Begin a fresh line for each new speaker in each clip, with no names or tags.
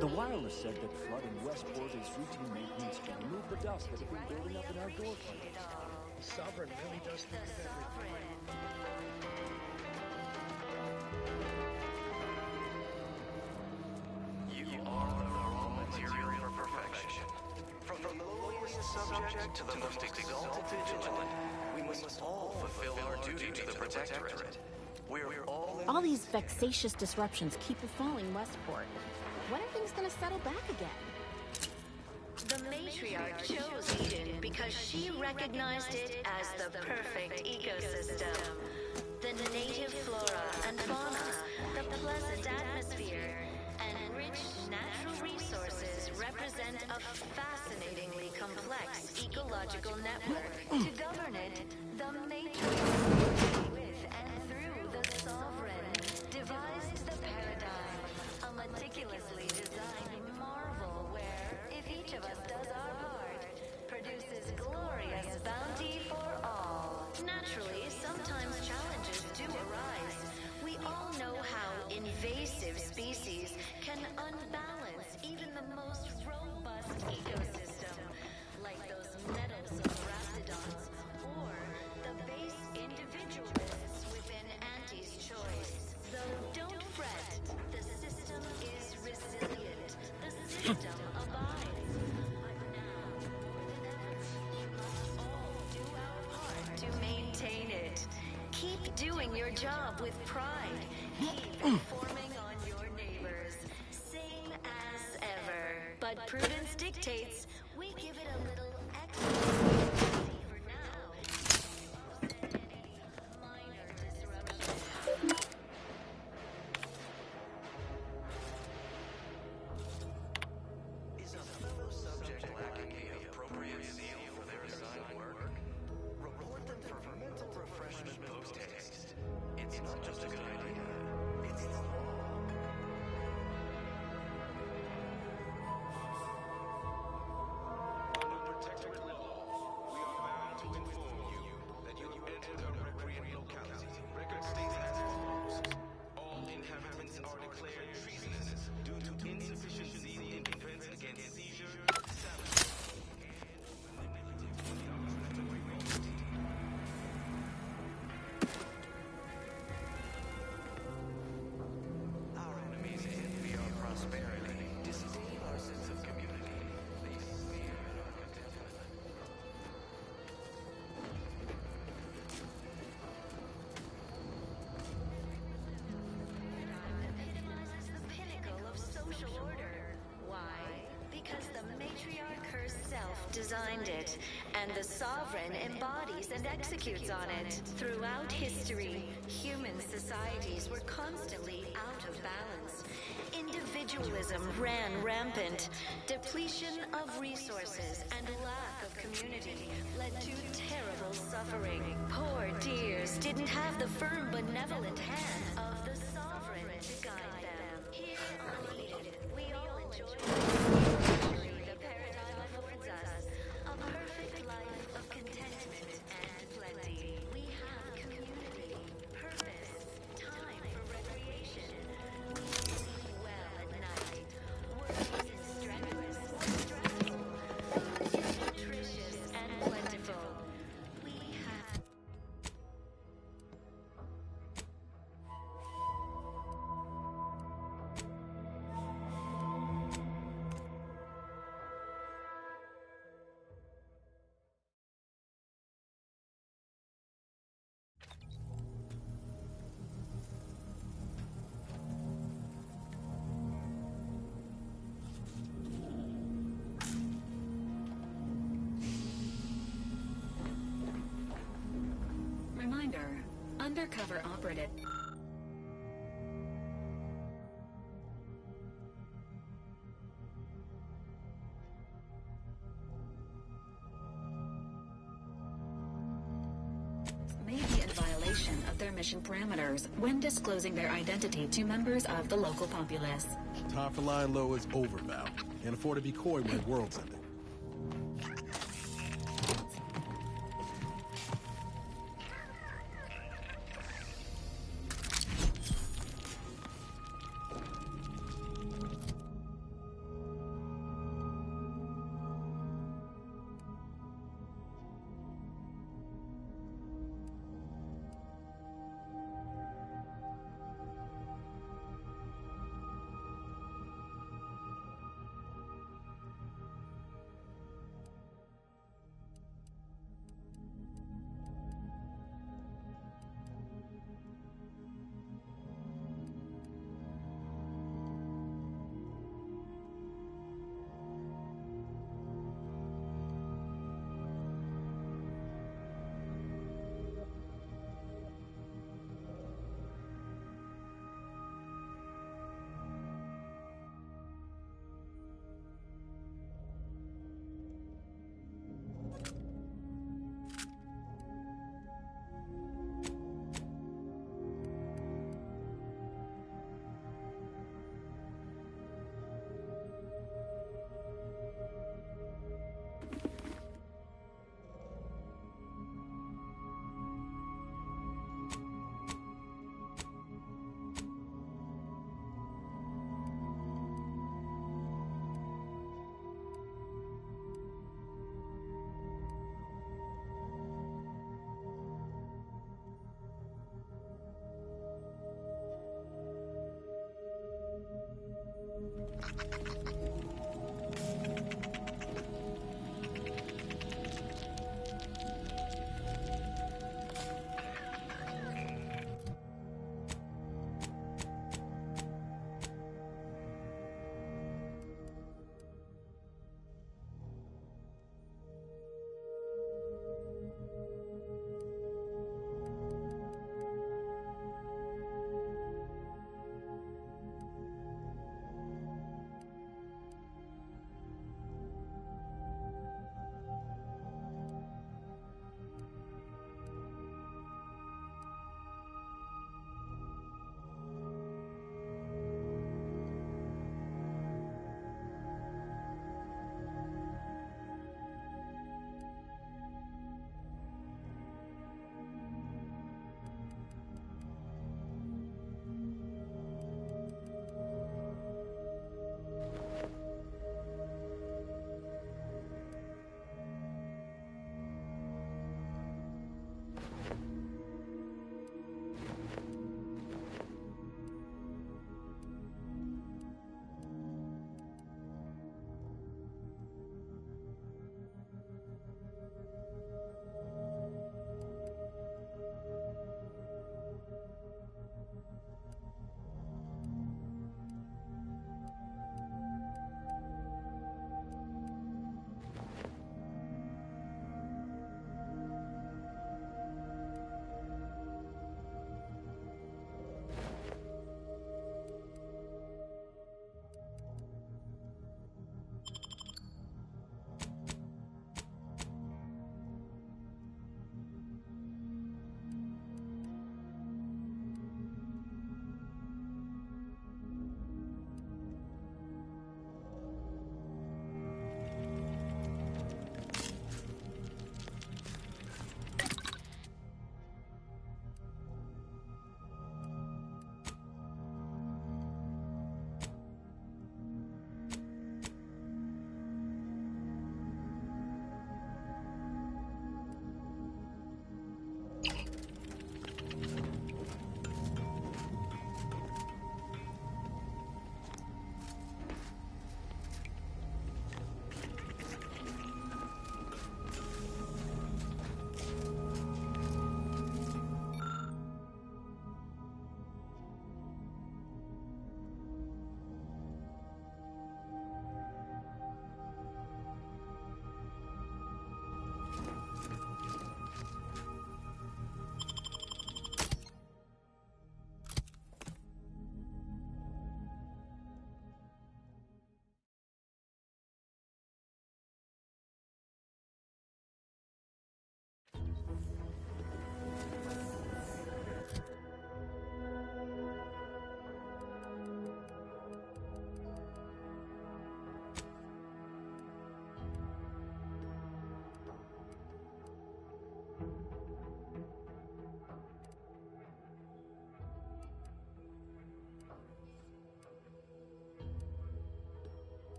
The wireless said that flooding Westport is routine maintenance to remove the dust that had been building up in our door frames.
The Sovereign really does think of everything.
You are the raw material for perfection. From the lowliest subject to the most exalted vigilant, we must all fulfill our duty to the Protectorate. We're
all these vexatious disruptions keep befalling Westport. When are things gonna settle back again?
The matriarch chose Eden because she recognized it as the perfect ecosystem. The native flora and fauna, the pleasant atmosphere, and rich natural resources represent a fascinatingly complex ecological network. To govern it, the matriarch, with and through the Sovereign, devised the paradigm, a meticulously designed marvel where, if each of us does our part, produces glorious bounty for all. Naturally, sometimes challenges do arise. We all know how invasive species can unbalance even the most robust ecosystem, like those meddlesome raptidons, or the base individualists within Auntie's choice. Though don't fret, the system is resilient. The system abides. But now, more than ever, we must all do our part to maintain it. Keep doing your job with pride. Keep informing on your neighbors. Same as ever. But prudence dictates we give it a little extra safety for now to offset any minor disruptions.
Is a fellow subject lacking the appropriate zeal for their assigned work? Reward them for mental refreshment post-haste. It's not just a good idea, it's the law. Under Protectorate law, we are bound to inform you that you have entered a recreant locality. Record states as follows. All inhabitants are declared treasonous due to insufficiency in defense against seizure, salvage, and manipulative property. Our enemies envy our prosperity, disdain our sense of community. They sneer at our contentment.
Epitomizes the pinnacle of social order. Why? Because the matriarch herself designed it, and the Sovereign embodies and executes on it. Throughout history, human societies were constantly out of balance. Individualism ran rampant. Depletion of resources and lack of community led to terrible suffering. Poor dears didn't have the firm, benevolent hand of the Sovereign to guide them. Here on Eden, we all enjoy the paradigm affords us a perfect life of contentment and plenty. We have community, purpose, time for recreation. We sleep well at night. Work isn't strenuous or stressful. Food is nutritious and plentiful. We have
Reminder, undercover operative. May be in violation of their mission parameters when disclosing their identity to members of the local populace.
Time for lying low is over, Val. Can't afford to be coy when the world's ending.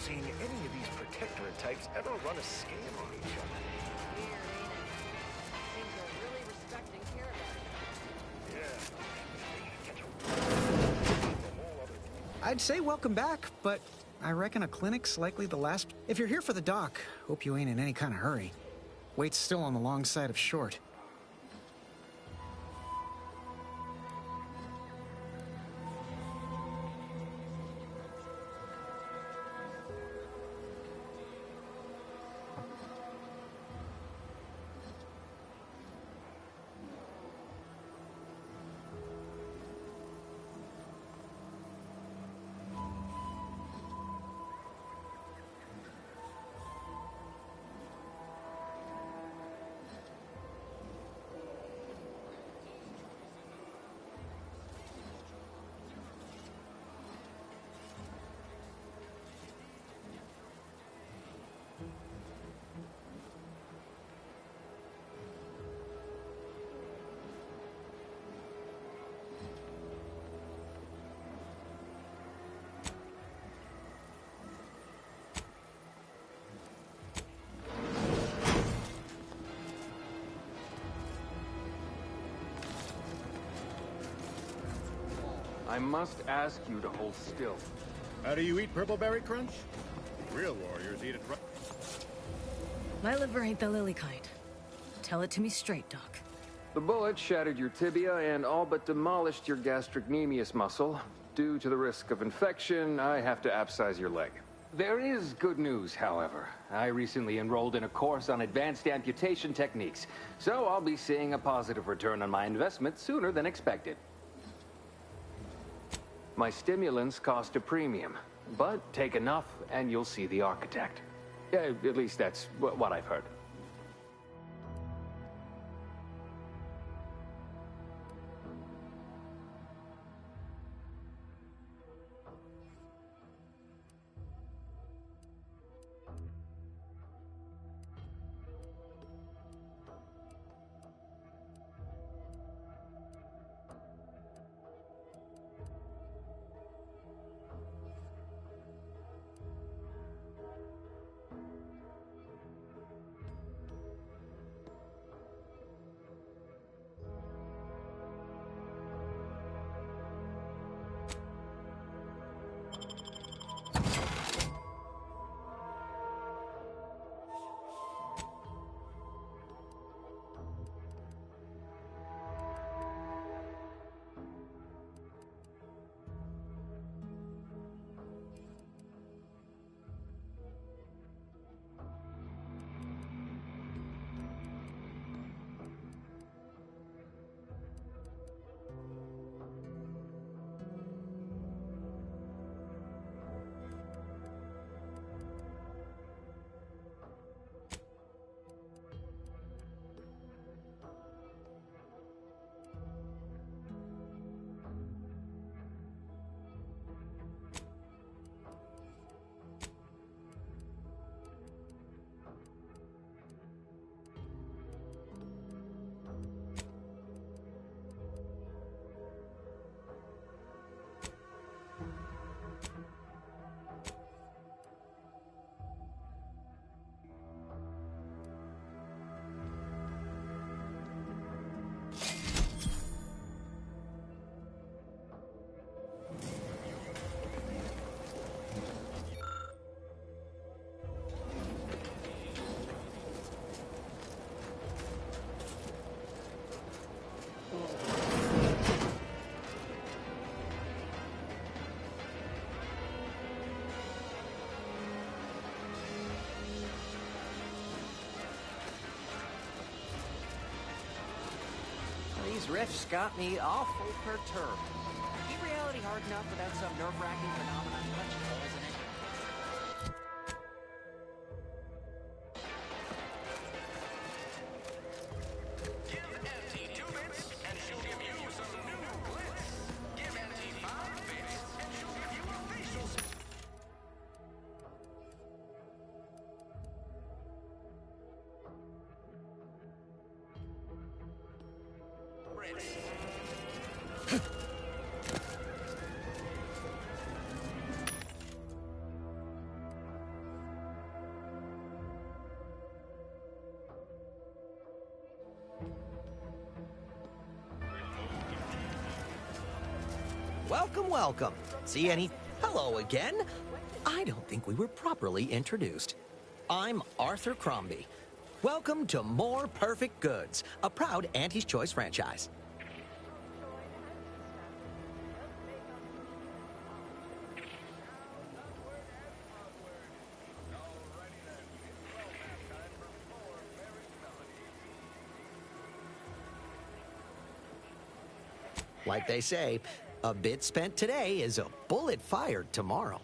seeing any of these protectorate types ever run a scam on each other.
Weird, ain't it? Seems they're really respecting Caravan.
Yeah.
I'd say welcome back, but I reckon a clinic's likely the last. If you're here for the doc, hope you ain't in any kind of hurry. Wait's still on the long side of short.
I must ask you to hold still.
How do you eat Purpleberry Crunch? Real warriors eat it right.
My liver ain't the lily kind. Tell it to me straight, Doc.
The bullet shattered your tibia and all but demolished your gastrocnemius muscle. Due to the risk of infection, I have to abscise your leg. There is good news, however. I recently enrolled in a course on advanced amputation techniques, so I'll be seeing a positive return on my investment sooner than expected. My stimulants cost a premium, but take enough and you'll see the architect. At least that's what I've heard.
These riffs got me awful perturbed. Is reality hard enough without some nerve-wracking phenomenon punching holes in it?
Welcome, welcome. See any... Hello again. I don't think we were properly introduced. I'm Arthur Crombie. Welcome to More Perfect Goods, a proud Auntie's Choice franchise. Like they say, a bit spent today is a bullet fired tomorrow.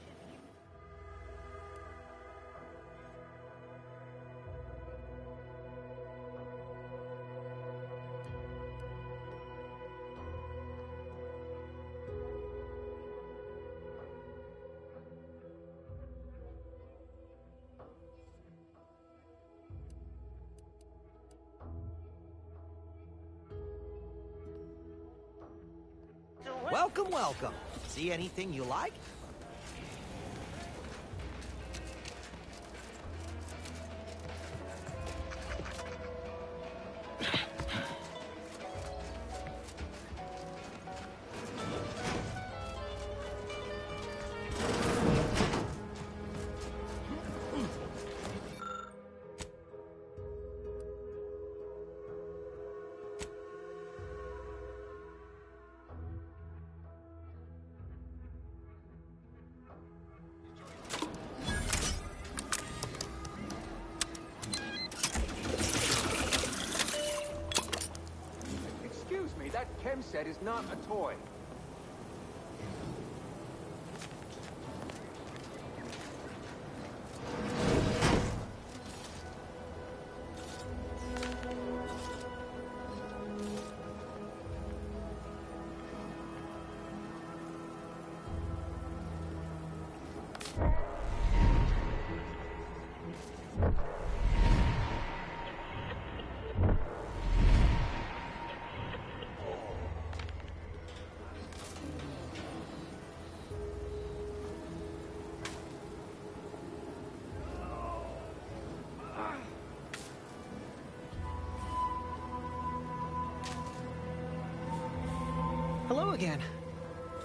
Welcome, welcome. See anything you like?
That chem set is not a toy.
Hello again.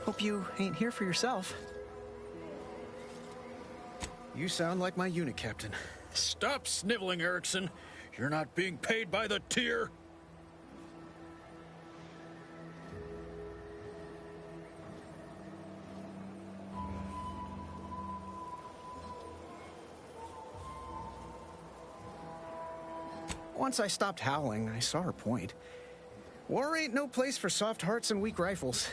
Hope you ain't here for yourself. You sound like my unit captain.
Stop sniveling, Erickson. You're not being paid by the tier.
Once I stopped howling, I saw her point. War ain't no place for soft hearts and weak rifles.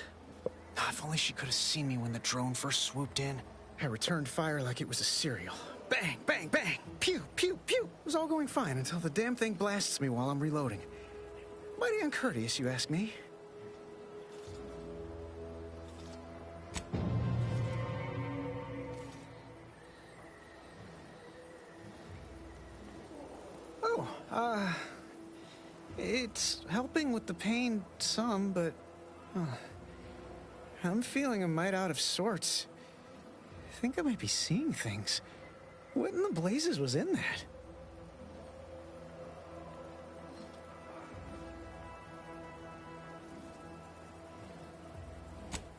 If only she could have seen me when the drone first swooped in. I returned fire like it was a cereal. Bang, bang, bang! Pew, pew, pew! It was all going fine until the damn thing blasts me while I'm reloading. Mighty uncourteous, you ask me. Oh, it's helping with the pain some, but I'm feeling a mite out of sorts. I think I might be seeing things. What in the blazes was in that?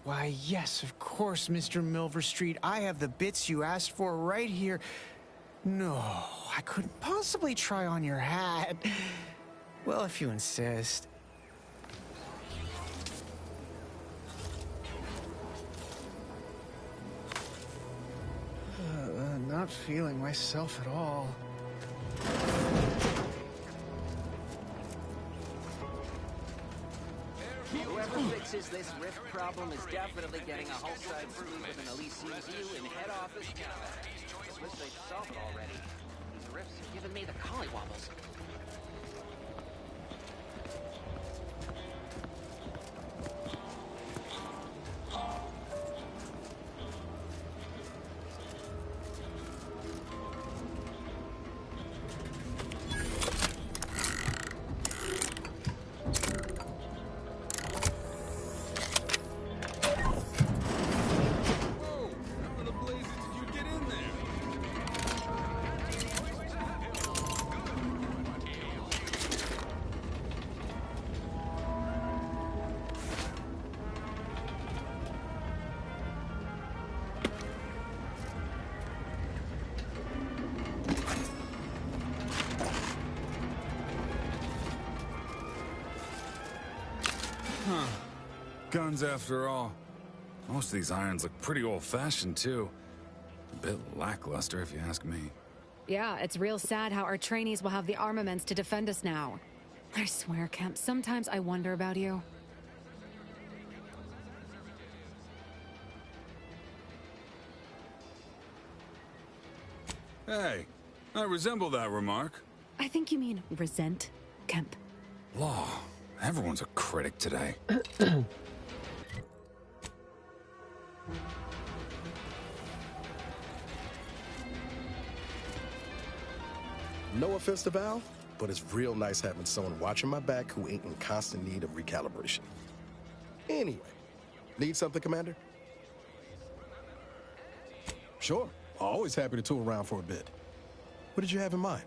Why, yes, of course, Mr. Milverstreet. I have the bits you asked for right here. No, I couldn't possibly try on your hat. Well, if you insist. Not feeling myself at all.
Whoever fixes this rift problem is definitely getting a hull-side suite with an Elysium view in head office Canada. I wish they'd solved it already. These rifts are giving me the collywobbles.
Huh. Guns after all. Most of these irons look pretty old-fashioned, too. A bit lackluster, if you ask me.
Yeah, it's real sad how our trainees will have the armaments to defend us now. I swear, Kemp, sometimes I wonder about you.
Hey, I resemble that remark.
I think you mean resent, Kemp.
Law, everyone's a critic today.
No offense to Val, but it's real nice having someone watching my back who ain't in constant need of recalibration. Anyway, need something, Commander?
Sure. Always happy to tool around for a bit.
What did you have in mind?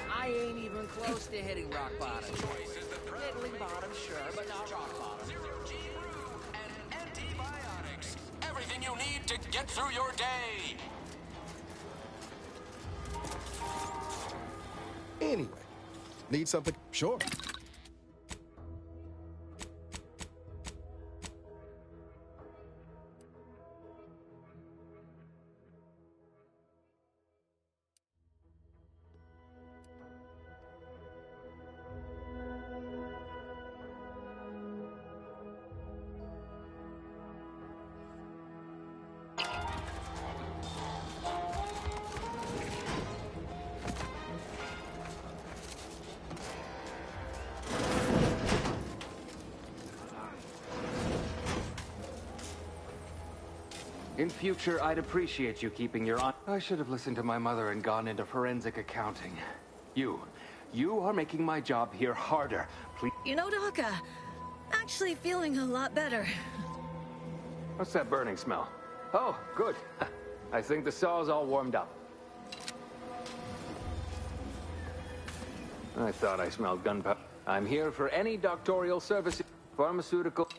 I ain't even close to hitting rock bottom. Middling bottom, sure, but not rock bottom.
And antibiotics. Everything you need to get through your day.
Anyway, need something? Sure.
In future, I'd appreciate you keeping your eye. I should have listened to my mother and gone into forensic accounting. You are making my job here harder. Please.
You know, Doc, actually feeling a lot better.
What's that burning smell? Oh, good. I think the saw's all warmed up. I thought I smelled gunpowder. I'm here for any doctorial services, pharmaceutical.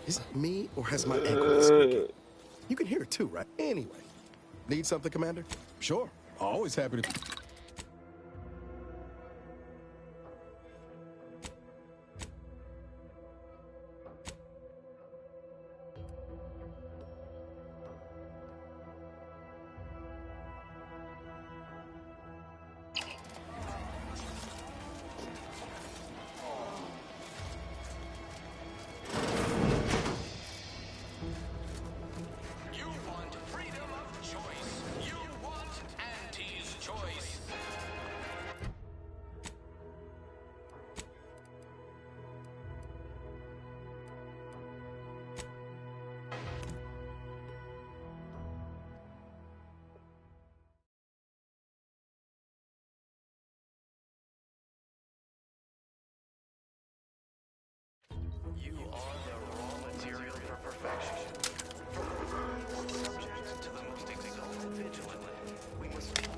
Is it me, or has my ankle been squeaking? You can hear it too, right? Anyway. Need something, Commander?
Sure. Always happy to...
You want freedom of choice. You want Auntie's choice.
You are the raw material for perfection. Subject to the most exalted vigilance, we must all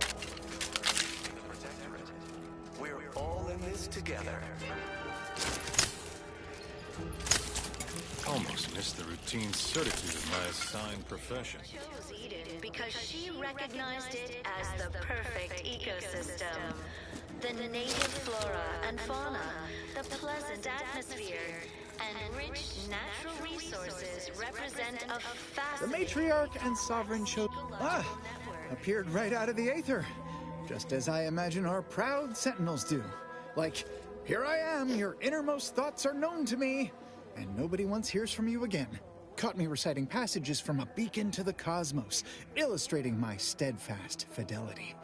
the protectorate. We're all in this together.
Almost missed the routine certitude of my assigned profession.
Chose Eden because she recognized it as the perfect ecosystem. The native flora and fauna, the pleasant atmosphere, and rich natural resources represent a
The
fascinating
matriarch and sovereign appeared right out of the aether, just as I imagine our proud sentinels do. Like, here I am, your innermost thoughts are known to me, and nobody once hears from you again. Caught me reciting passages from a beacon to the cosmos, illustrating my steadfast fidelity.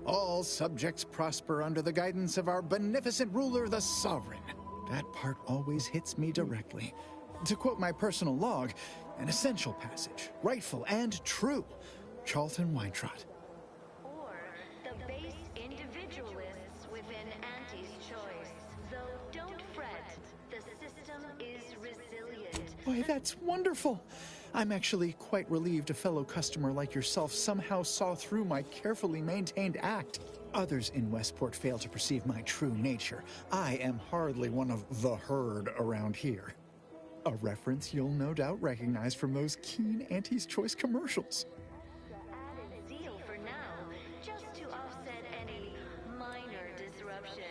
All subjects prosper under the guidance of our beneficent ruler, the sovereign. That part always hits me directly. To quote my personal log, an essential passage, rightful and true. Charlton Weintraut.
or the base individualists within Auntie's choice. Though don't fret, the system is resilient.
Boy, that's wonderful. I'm actually quite relieved a fellow customer like yourself somehow saw through my carefully maintained act. Others in Westport fail to perceive my true nature. I am hardly one of the herd around here. A reference you'll no doubt recognize from those keen Auntie's Choice commercials.
Added zeal for now, just to offset any minor disruption.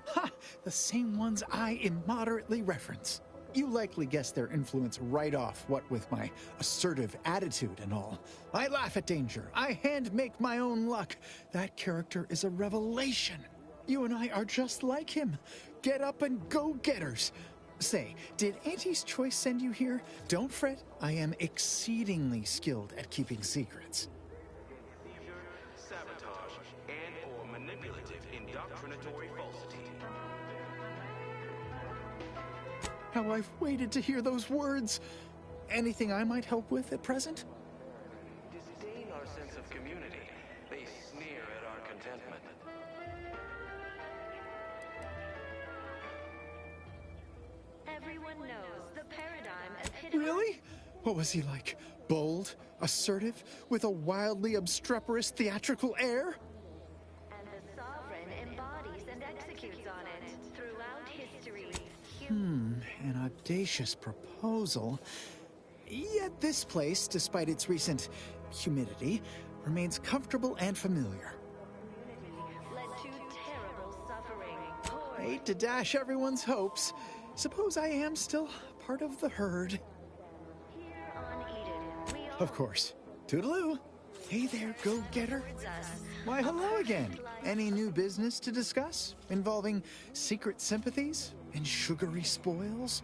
Ha! The same ones I immoderately reference. You likely guessed their influence right off, what with my assertive attitude and all. I laugh at danger. I hand make my own luck. That character is a revelation. You and I are just like him. Get up and go-getters. Say, did Auntie's Choice send you here? Don't fret. I am exceedingly skilled at keeping secrets.
Sabotage and/or manipulative indoctrinatory falsity.
How I've waited to hear those words. Anything I might help with at present?
Disdain our sense of community. They sneer at our contentment.
Everyone knows the paradigm epitomizes.
Really? What was he like? Bold, assertive, with a wildly obstreperous theatrical air?
And the sovereign embodies and executes on it throughout history.
An audacious proposal. Yet this place, despite its recent humidity, remains comfortable and familiar.
Led to terrible suffering.
I hate to dash everyone's hopes. Suppose I am still part of the herd.
Here on Eden, we all
Of course. Toodaloo. Hey there, go-getter. Why, hello again. Any new business to discuss? Involving secret sympathies and sugary spoils?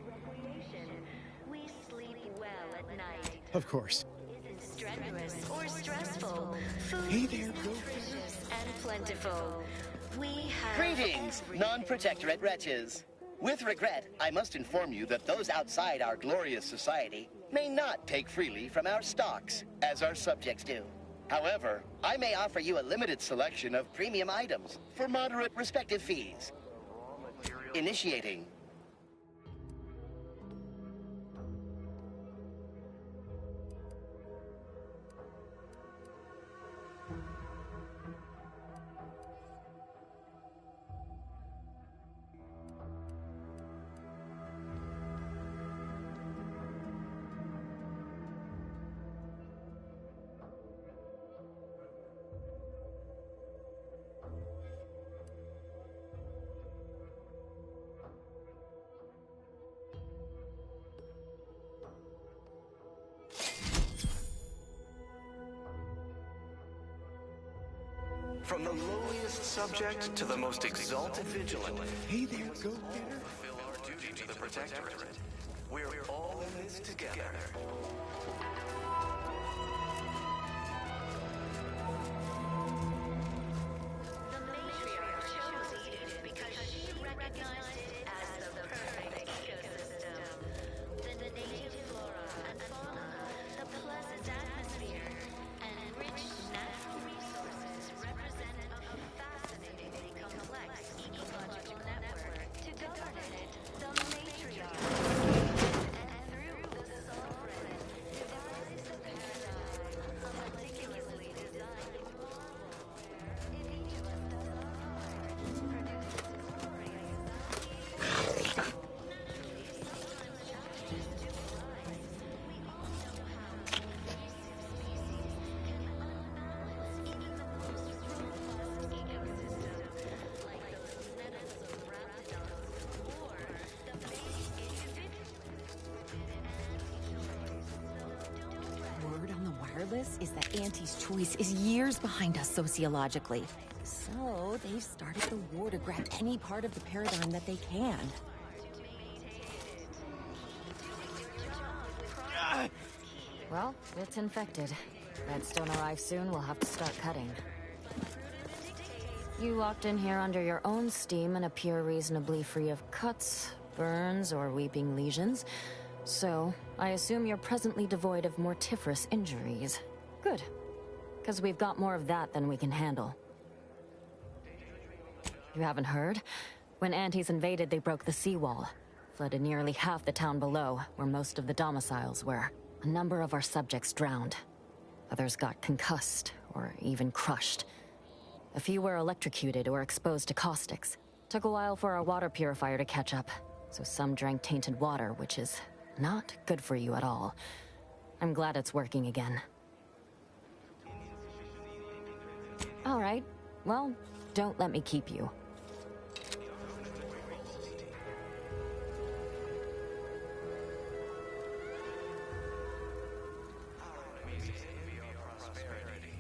recreation. We sleep well at night.
Of course.
Isn't strenuous or stressful. Food
Hey
is
there,
nutritious and plentiful. We have
Greetings,
everything.
non-protectorate wretches. With regret, I must inform you that those outside our glorious society may not take freely from our stocks, as our subjects do. However, I may offer you a limited selection of premium items for moderate respective fees. Initiating.
From the lowliest subject to the most exalted vigilant.
Hey there, go-getter.
Fulfill our duty to the Protectorate. We're all in this together.
The matriarch chose Eden because she recognized it as the perfect ecosystem. The native flora and fauna, the pleasant atmosphere, and rich natural resources represent a fascinatingly complex ecological network. To govern it, the matriarch and through the sovereign devised the paradigm, a meticulously designed marvel. If each of us does our part, produces glorious
Word on the wireless is that Auntie's choice is years behind us sociologically. So they've started the war to grab any part of the paradigm that they can.
Well, it's infected. Redstone arrives soon, we'll have to start cutting. You locked in here under your own steam and appear reasonably free of cuts, burns, or weeping lesions. So, I assume you're presently devoid of mortiferous injuries. Good. Because we've got more of that than we can handle. You haven't heard? When Antes invaded, they broke the seawall. Flooded nearly half the town below, where most of the domiciles were. A number of our subjects drowned. Others got concussed, or even crushed. A few were electrocuted or exposed to caustics. Took a while for our water purifier to catch up, so some drank tainted water, which is not good for you at all. I'm glad it's working again. All right. Well, don't let me keep you.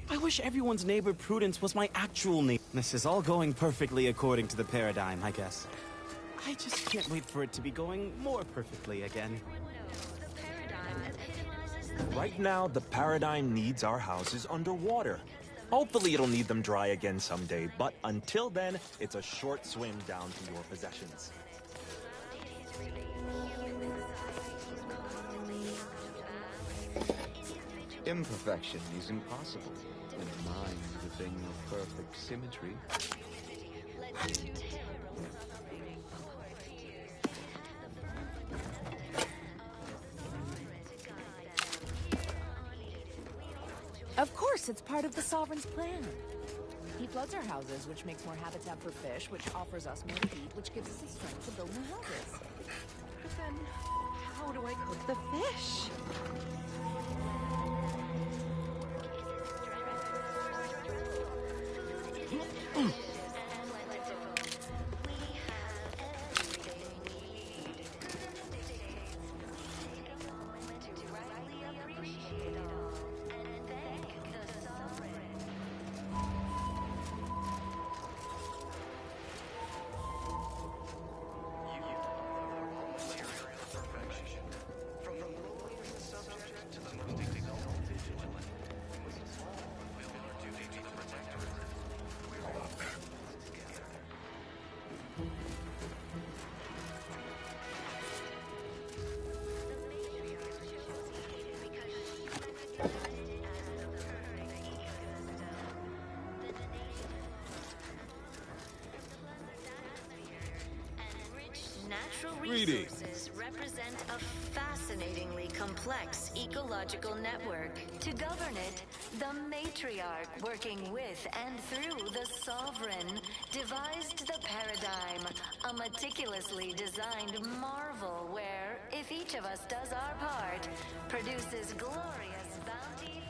I wish everyone's neighbor Prudence was my actual name. This is all going perfectly according to the paradigm, I guess. I just can't wait for it to be going more perfectly again.
Right now, the paradigm needs our houses underwater. Hopefully it'll need them dry again someday, but until then, it's a short swim down to your possessions.
Imperfection is impossible. In mind, the thing of perfect symmetry.
Of course, it's part of the Sovereign's plan. He floods our houses, which makes more habitat for fish, which offers us more feed, which gives us the strength to build new houses. But then, how do I cook the fish?
Resources represent a fascinatingly complex ecological network. To govern it, the matriarch, working with and through the sovereign, devised the paradigm, a meticulously designed marvel where, if each of us does our part, produces glorious bounty.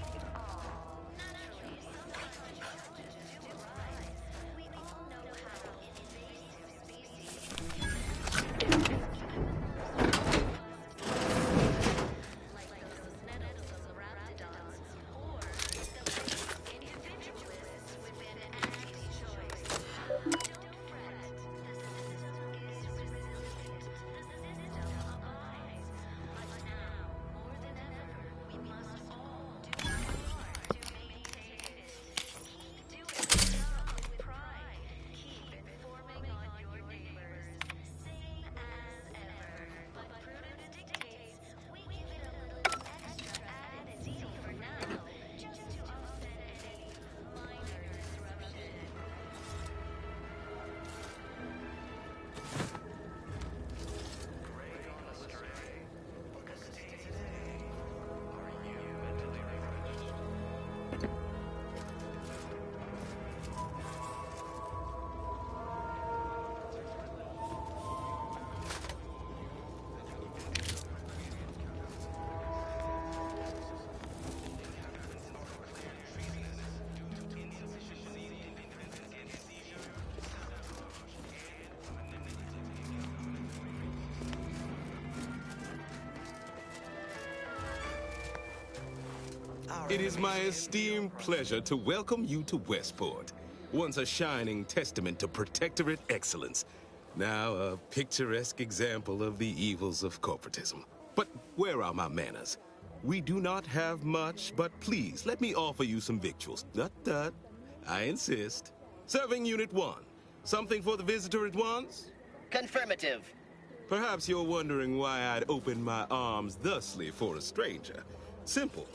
It is my esteemed pleasure to welcome you to Westport, once a shining testament to Protectorate excellence, now a picturesque example of the evils of corporatism. But where are my manners? We do not have much, but please, let me offer you some victuals. Dut. I insist. Serving Unit 1. Something for the visitor at once?
Confirmative.
Perhaps you're wondering why I'd open my arms thusly for a stranger. Simple.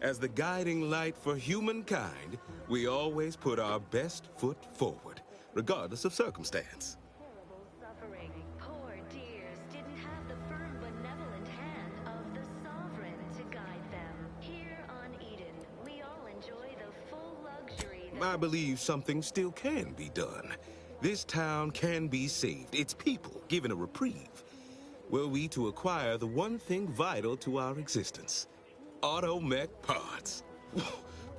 As the guiding light for humankind, we always put our best foot forward, regardless of circumstance.
Suffering. Poor dears didn't have the firm, benevolent hand of the Sovereign to guide them. Here on Eden, we all enjoy the full luxury that...
I believe something still can be done. This town can be saved, its people given a reprieve. Were we to acquire the one thing vital to our existence. Automech parts.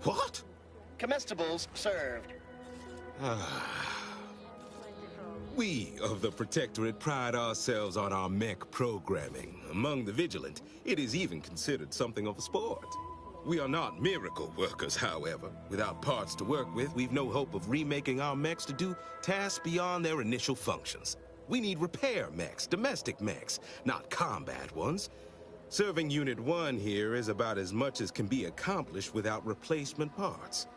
What?
Comestibles served.
We of the Protectorate pride ourselves on our mech programming. Among the vigilant, it is even considered something of a sport. We are not miracle workers, however. Without parts to work with, we've no hope of remaking our mechs to do tasks beyond their initial functions. We need repair mechs, domestic mechs, not combat ones. Serving Unit 1 here is about as much as can be accomplished without replacement parts.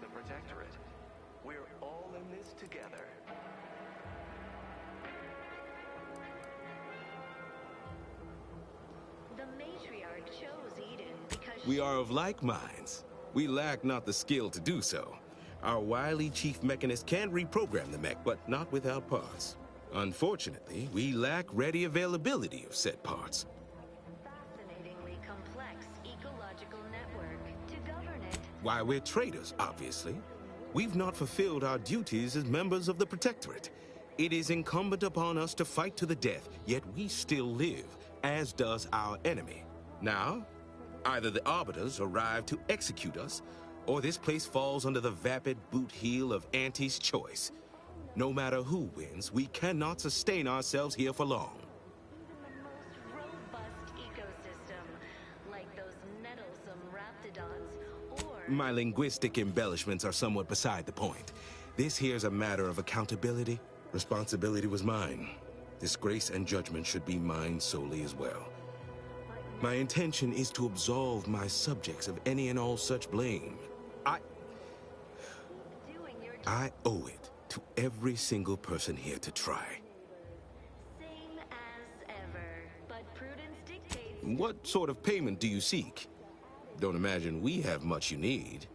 The Protectorate. We're all in this together.
The matriarch chose Eden because
We are of like minds. We lack not the skill to do so. Our wily chief mechanist can reprogram the mech, but not without parts. Unfortunately, we lack ready availability of said parts.
fascinatingly complex ecological network to govern it.
Why, we're traitors, obviously. We've not fulfilled our duties as members of the Protectorate. It is incumbent upon us to fight to the death, yet we still live, as does our enemy. Now, either the Arbiters arrive to execute us, or this place falls under the vapid boot heel of Auntie's choice. No matter who wins, we cannot sustain ourselves here for long.
Robust ecosystem, like those nettlesome raptidons, or
My linguistic embellishments are somewhat beside the point. This here's a matter of accountability. Responsibility was mine. Disgrace and judgment should be mine solely as well. My intention is to absolve my subjects of any and all such blame. I owe it to every single person here to try.
same as ever. But prudence dictates
What sort of payment do you seek? Don't imagine we have much you need.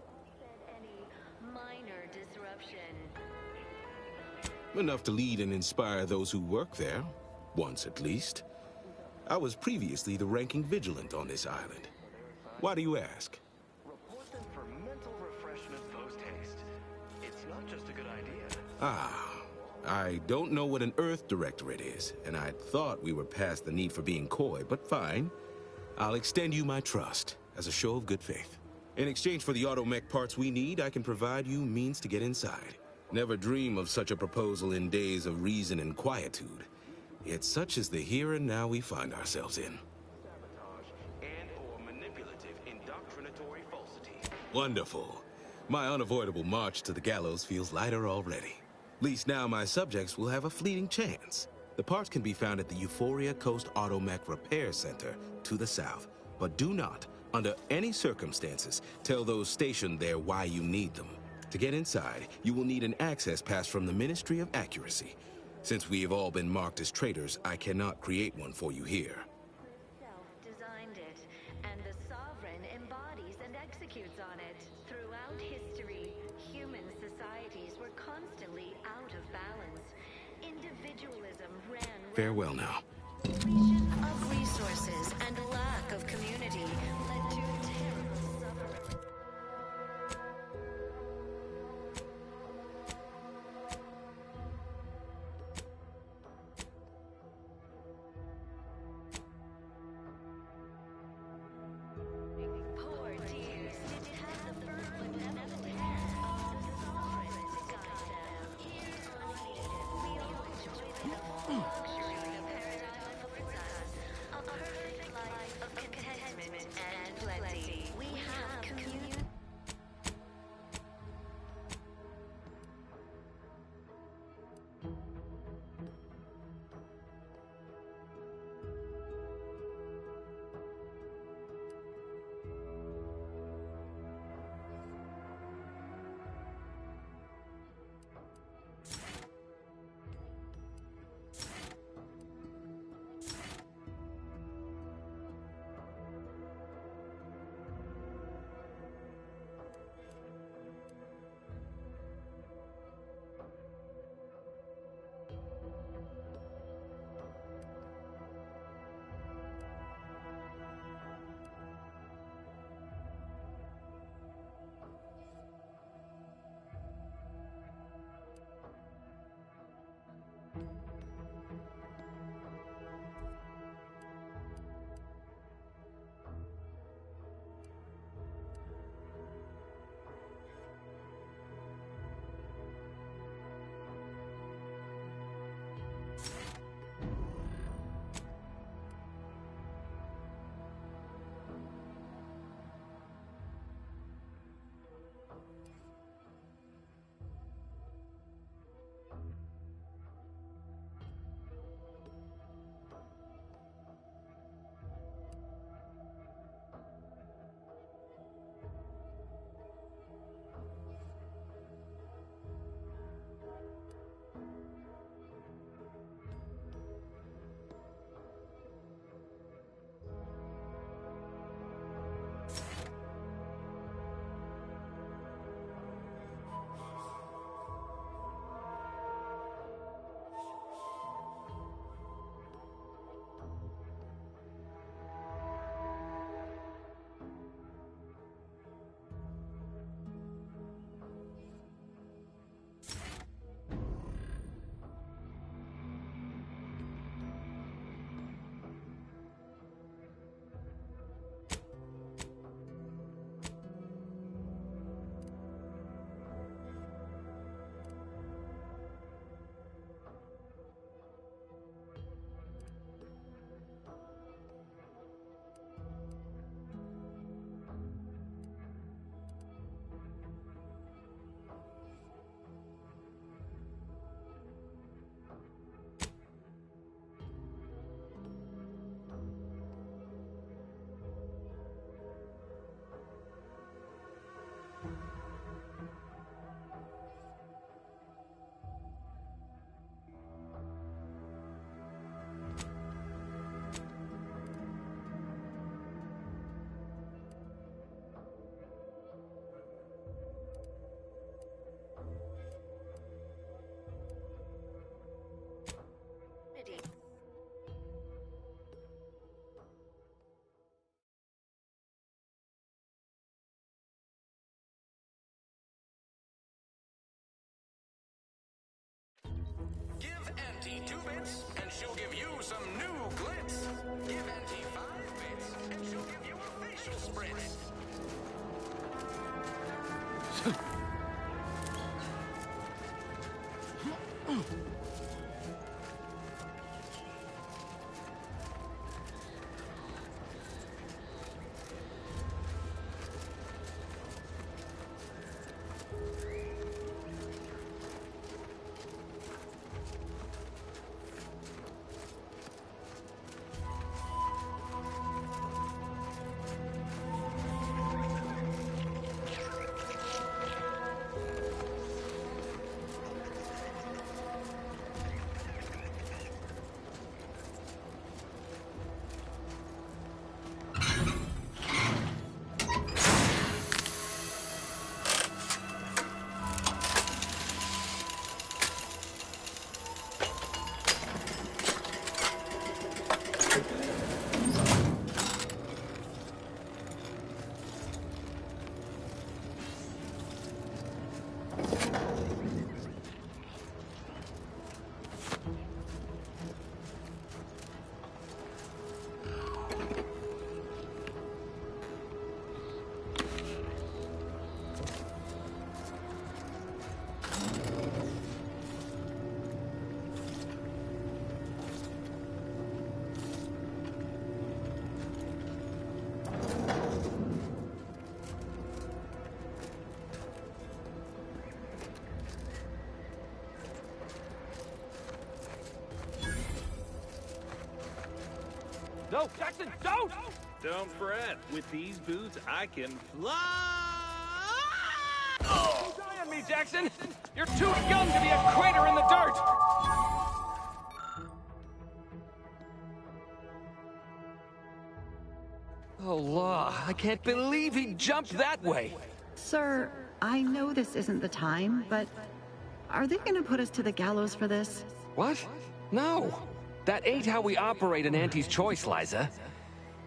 any minor disruption.
Enough to lead and inspire those who work there, once at least. I was previously the ranking vigilant on this island. Why do you ask?
Report them for mental refreshment post-haste. It's not just a good idea.
I don't know what an Earth Directorate is, and I thought we were past the need for being coy, but fine. I'll extend you my trust as a show of good faith. In exchange for the automech parts we need, I can provide you means to get inside. Never dream of such a proposal in days of reason and quietude. Yet such is the here and now we find ourselves in. And/or manipulative, indoctrinatory falsity. Wonderful. My unavoidable march to the gallows feels lighter already. At least now my subjects will have a fleeting chance. The parts can be found at the Euphoria Coast Automech Repair Center to the south. But do not, under any circumstances, tell those stationed there why you need them. To get inside, you will need an access pass from the Ministry of Accuracy. Since we have all been marked as traitors, I cannot create one for you here.
Designed it, and the Sovereign embodies and executes on it. Throughout history, human societies were constantly out of balance. Individualism ran
Farewell now.
depletion of resources and lack of community led to terrible suffering. Poor dears didn't have the firm benevolent hand of the Sovereign to guide them. Here on Eden, we all enjoy the full luxury the paradigm affords us. A perfect life of contentment and plenty. We
Auntie 2 bits, and she'll give you some new glitz. Give Auntie 5 bits, and she'll give you a facial spritz.
No, Jackson, don't! Don't fret. With these boots, I can fly! Oh! Don't die on me, Jackson! You're too young to be a crater in the dirt! Oh, law. I can't believe he jumped that way.
Sir, I know this isn't the time, but are they gonna put us to the gallows for this?
What? No. That ain't how we operate in Auntie's Choice, Liza.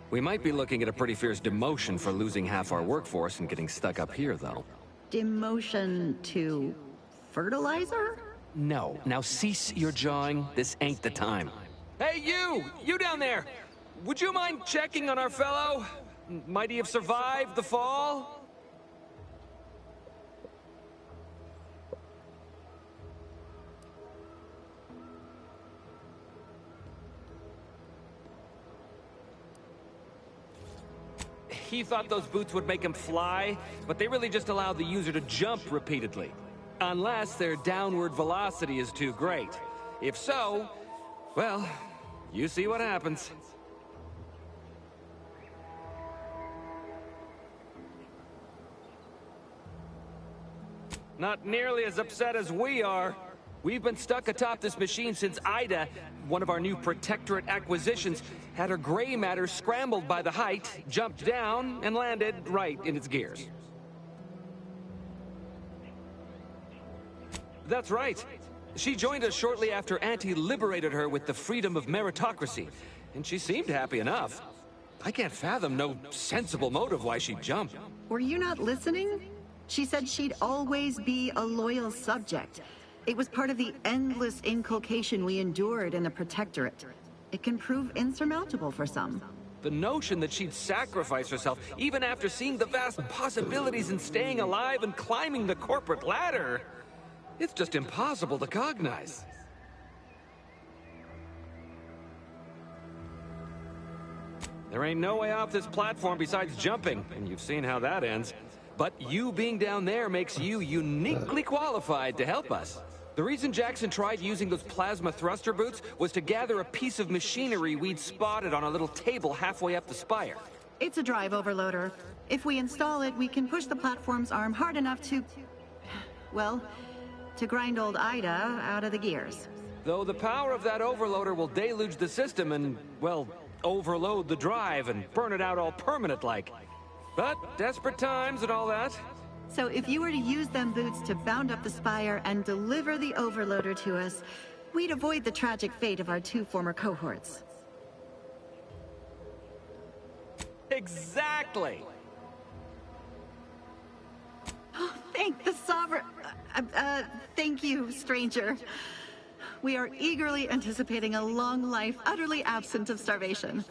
We might be looking at a pretty fierce demotion for losing half our workforce and getting stuck up here, though.
Demotion to fertilizer?
No. Now cease your jawing. This ain't the time. Hey, you! You down there! Would you mind checking on our fellow? Might he have survived the fall? He thought those boots would make him fly, but they really just allow the user to jump repeatedly. Unless their downward velocity is too great. If so, well, you see what happens. Not nearly as upset as we are. We've been stuck atop this machine since Ida, one of our new Protectorate acquisitions, had her gray matter scrambled by the height, jumped down, and landed right in its gears. That's right. She joined us shortly after Auntie liberated her with the freedom of meritocracy, and she seemed happy enough. I can't fathom no sensible motive why she'd jump.
Were you not listening? She said she'd always be a loyal subject. It was part of the endless inculcation we endured in the Protectorate. It can prove insurmountable for some.
The notion that she'd sacrifice herself, even after seeing the vast possibilities in staying alive and climbing the corporate ladder, it's just impossible to cognize. There ain't no way off this platform besides jumping, and you've seen how that ends. But you being down there makes you uniquely qualified to help us. The reason Jackson tried using those plasma thruster boots was to gather a piece of machinery we'd spotted on a little table halfway up the spire.
It's a drive overloader. If we install it, we can push the platform's arm hard enough to... well, to grind old Ida out of the gears.
Though the power of that overloader will deluge the system and, well, overload the drive and burn it out all permanent-like. But desperate times and all that.
So if you were to use them boots to bound up the spire and deliver the overloader to us, we'd avoid the tragic fate of our 2 former cohorts.
Exactly!
Oh, thank the Sovereign... thank you, stranger. We are eagerly anticipating a long life utterly absent of starvation.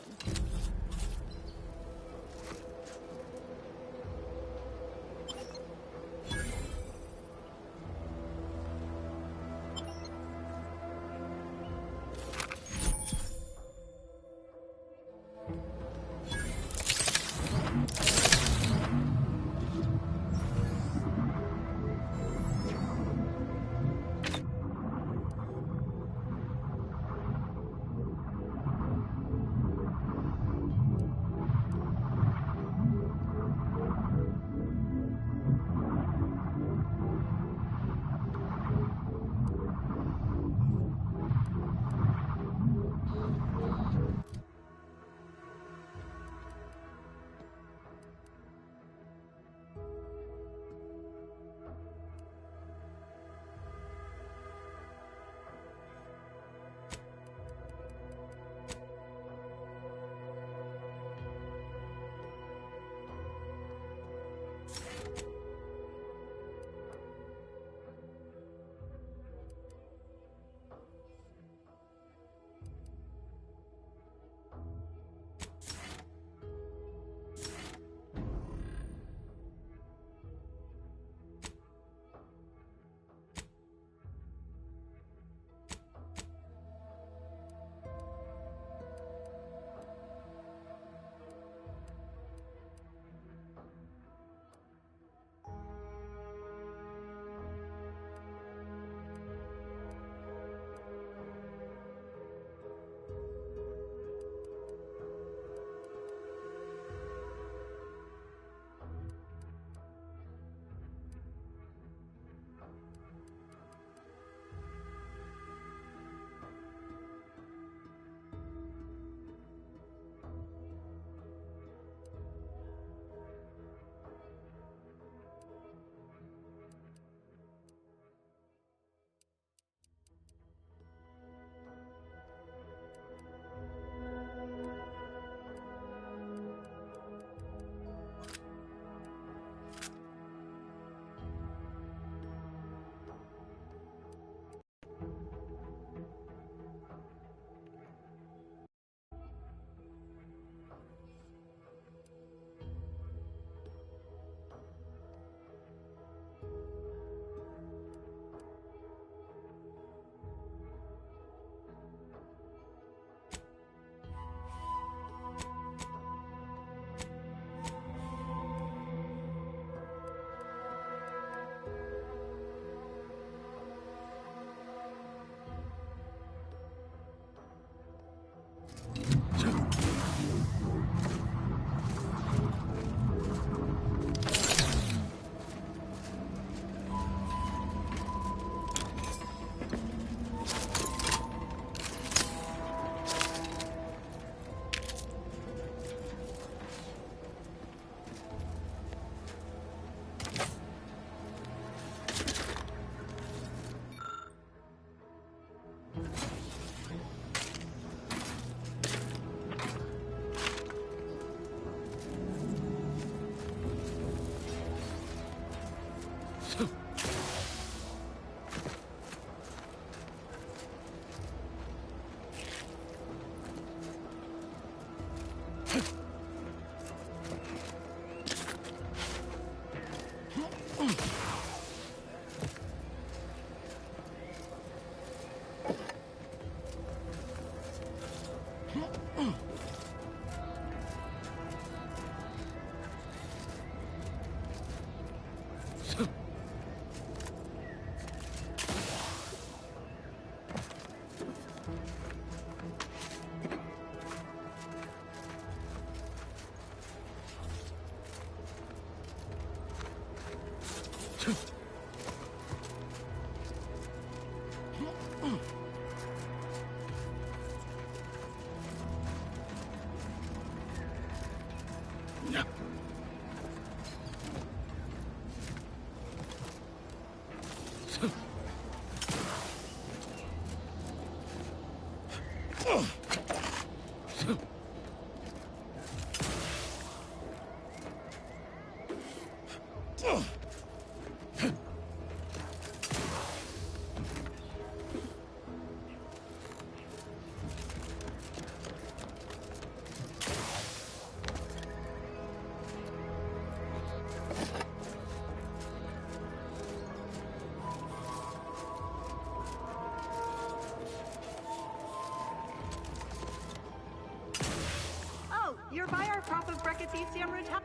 of Brachythecium retalium.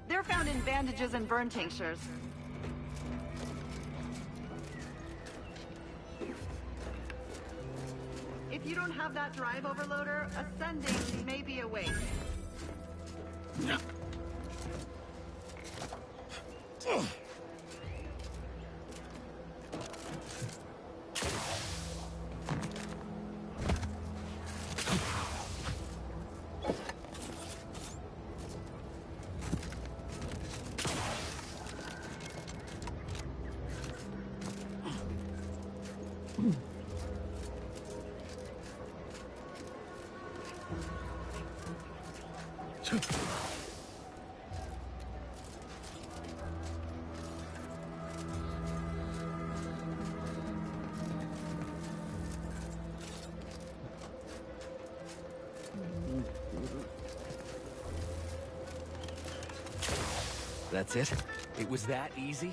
They're found in bandages and burn tinctures. If you don't have that drive overloader, ascending may be a waste.
That's it? It was that easy?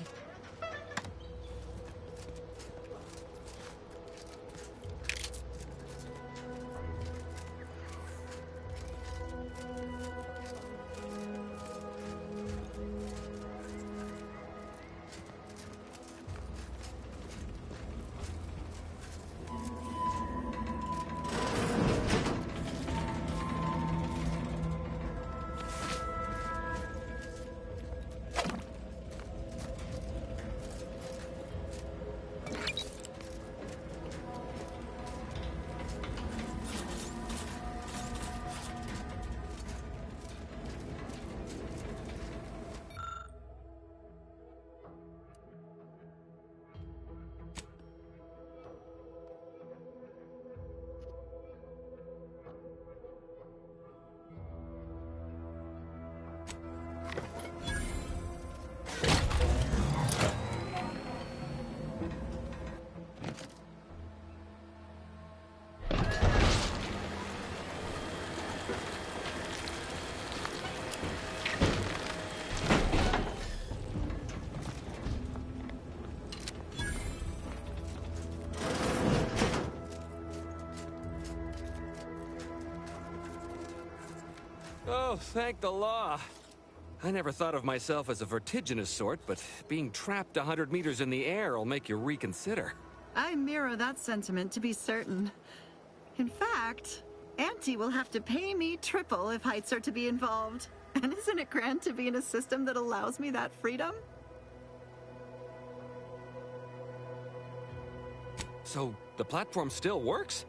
Oh, thank the law. I never thought of myself as a vertiginous sort, but being trapped 100 meters in the air will make you reconsider.
I mirror that sentiment, to be certain. In fact, Auntie will have to pay me triple if heights are to be involved. And isn't it grand to be in a system that allows me that freedom?
So, the platform still works?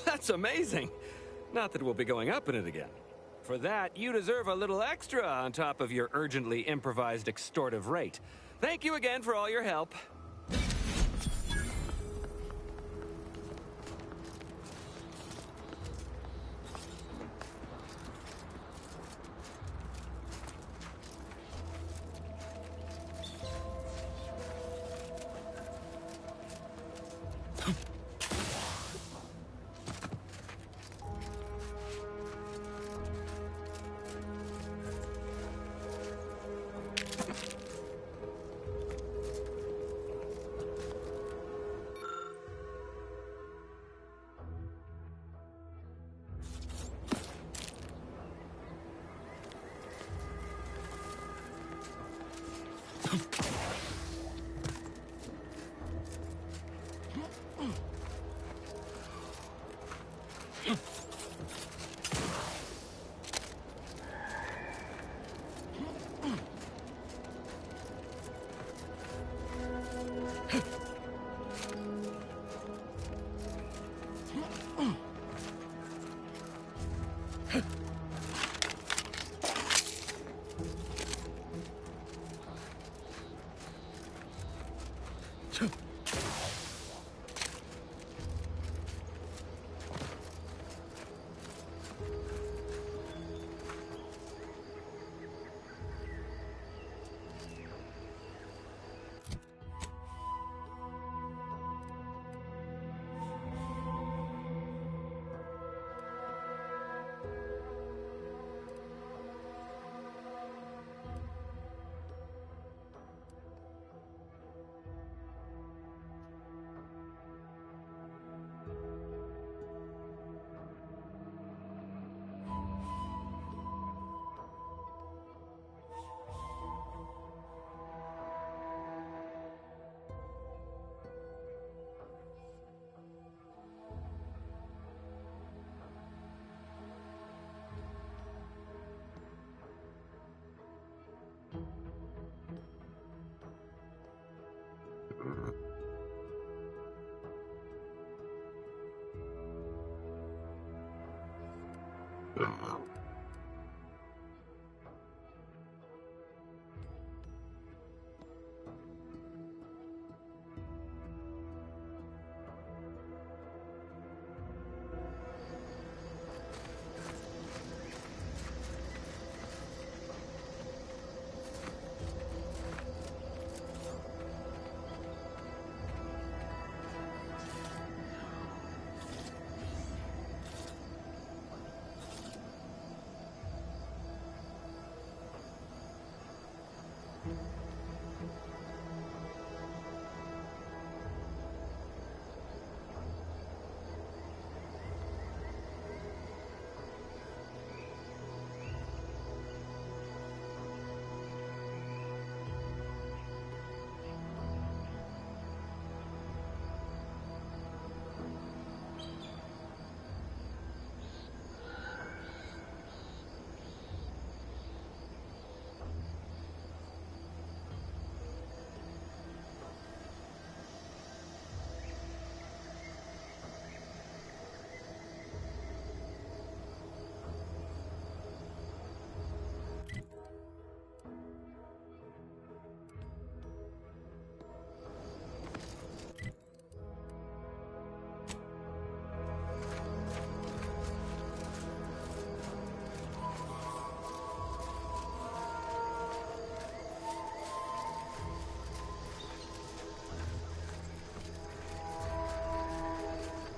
That's amazing! Not that we'll be going up in it again. For that, you deserve a little extra on top of your urgently improvised extortive rate. Thank you again for all your help.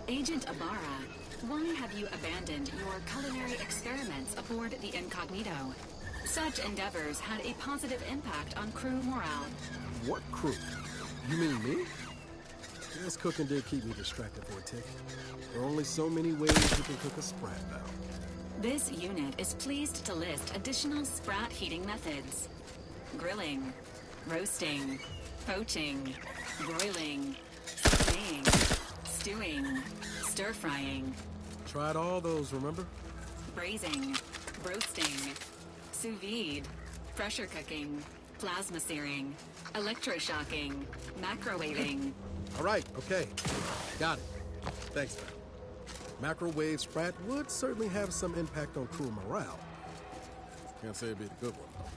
Agent Ibarra, why have you abandoned your culinary experiments aboard the Incognito? Such endeavors had a positive impact on crew morale.
What crew? You mean me? Yes, cooking did keep me distracted for a tick. There are only so many ways you can cook a Sprat valve.
This unit is pleased to list additional Sprat heating methods. Grilling, roasting, poaching, broiling, sautéing, stewing, stir-frying.
Tried all those, remember?
Braising, roasting, sous vide, pressure cooking, plasma searing, electroshocking, macrowaving.
All right, okay. Got it. Thanks, man. Macrowave Sprat would certainly have some impact on crew morale. Can't say it'd be a good one, though.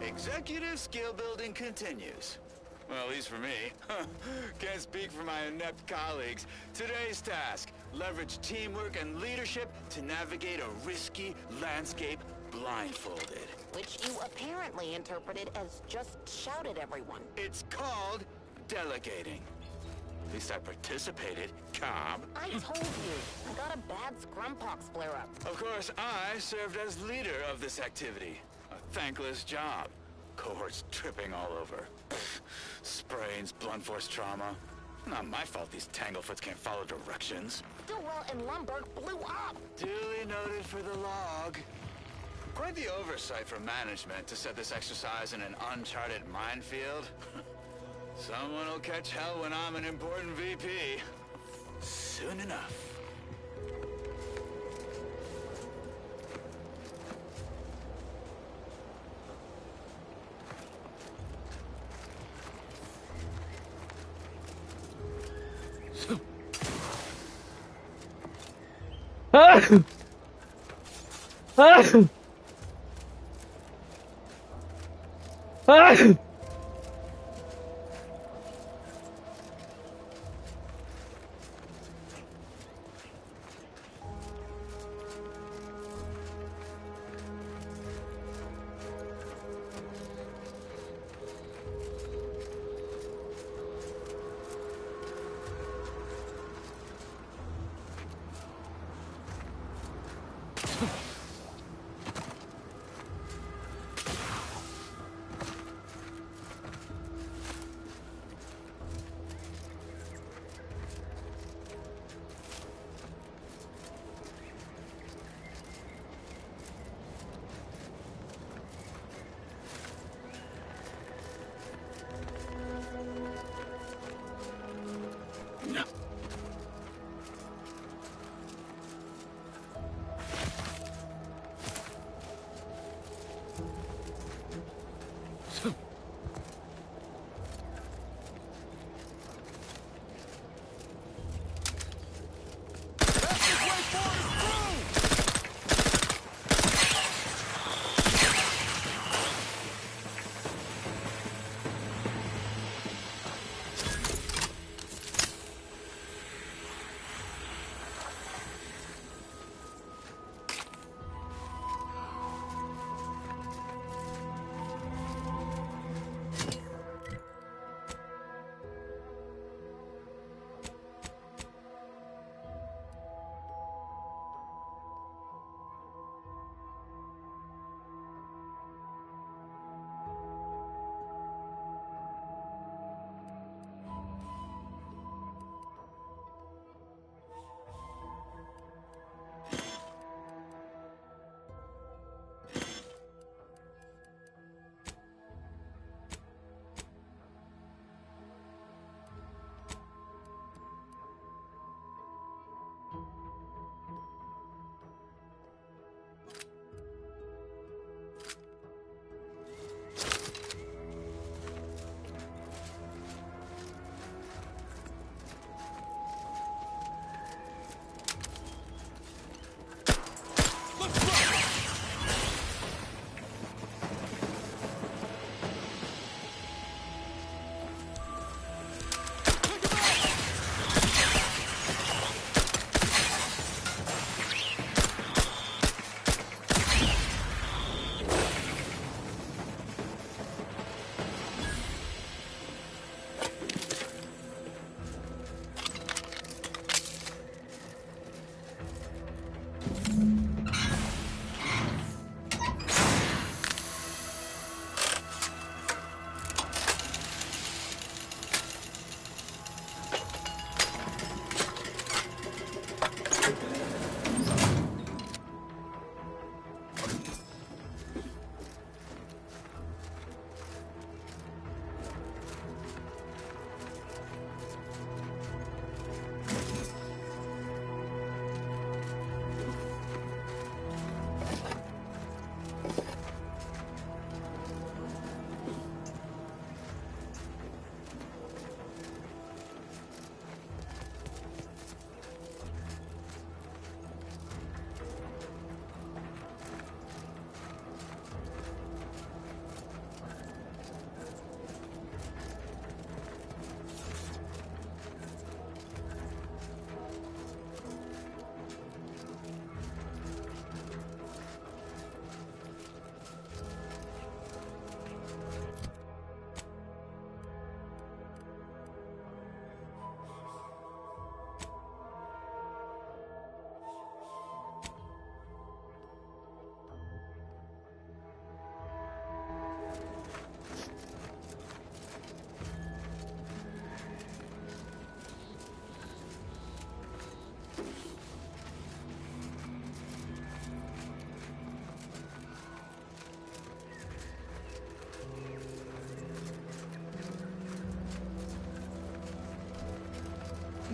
Executive skill building continues. Well, at least for me. Can't speak for my inept colleagues. Today's task, leverage teamwork and leadership to navigate a risky landscape blindfolded.
Which you apparently interpreted as just shout at everyone.
It's called delegating. At least I participated, Cobb.
I told you, I got a bad scrumpox flare-up.
Of course, I served as leader of this activity. A thankless job. Cohorts tripping all over. Sprains, blunt force trauma. Not my fault these Tanglefoots can't follow directions.
Stillwell and Lumberg blew up!
Duly noted for the log. Quite the oversight from management to set this exercise in an uncharted minefield. Someone will catch hell when I'm an important VP. Soon enough.
Ah! Ah!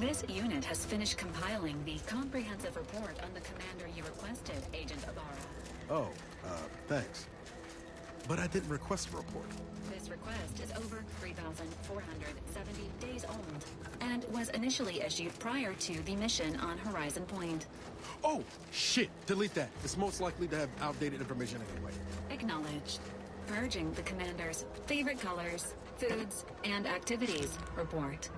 This unit has finished compiling the comprehensive report on the commander you requested, Agent Ibarra.
Oh, thanks.
But I didn't request a report.
This request is over 3,470 days old and was initially issued prior to the mission on Horizon Point.
Oh, shit! Delete that. It's most likely to have outdated information anyway.
Acknowledged. Purging the commander's favorite colors, foods, and activities report.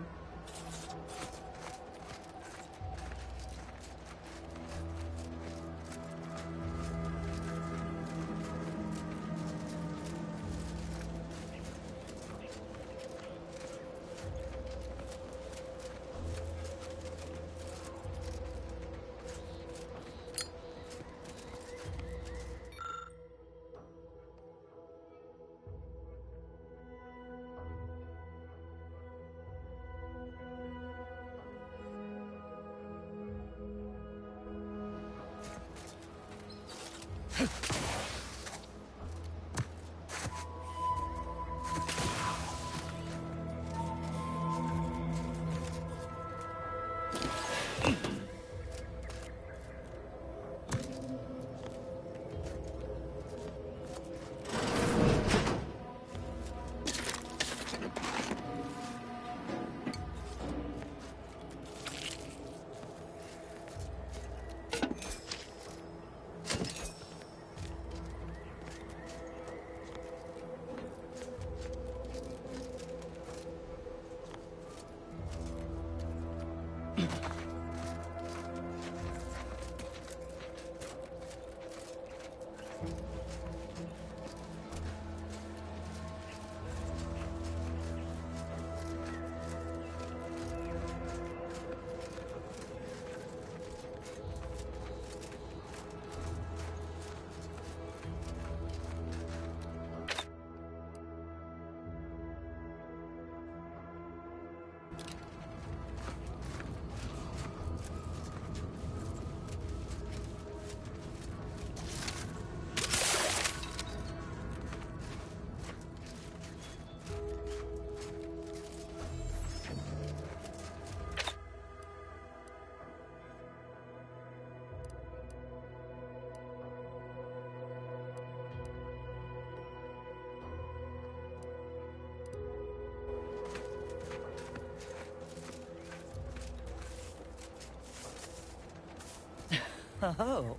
Oh,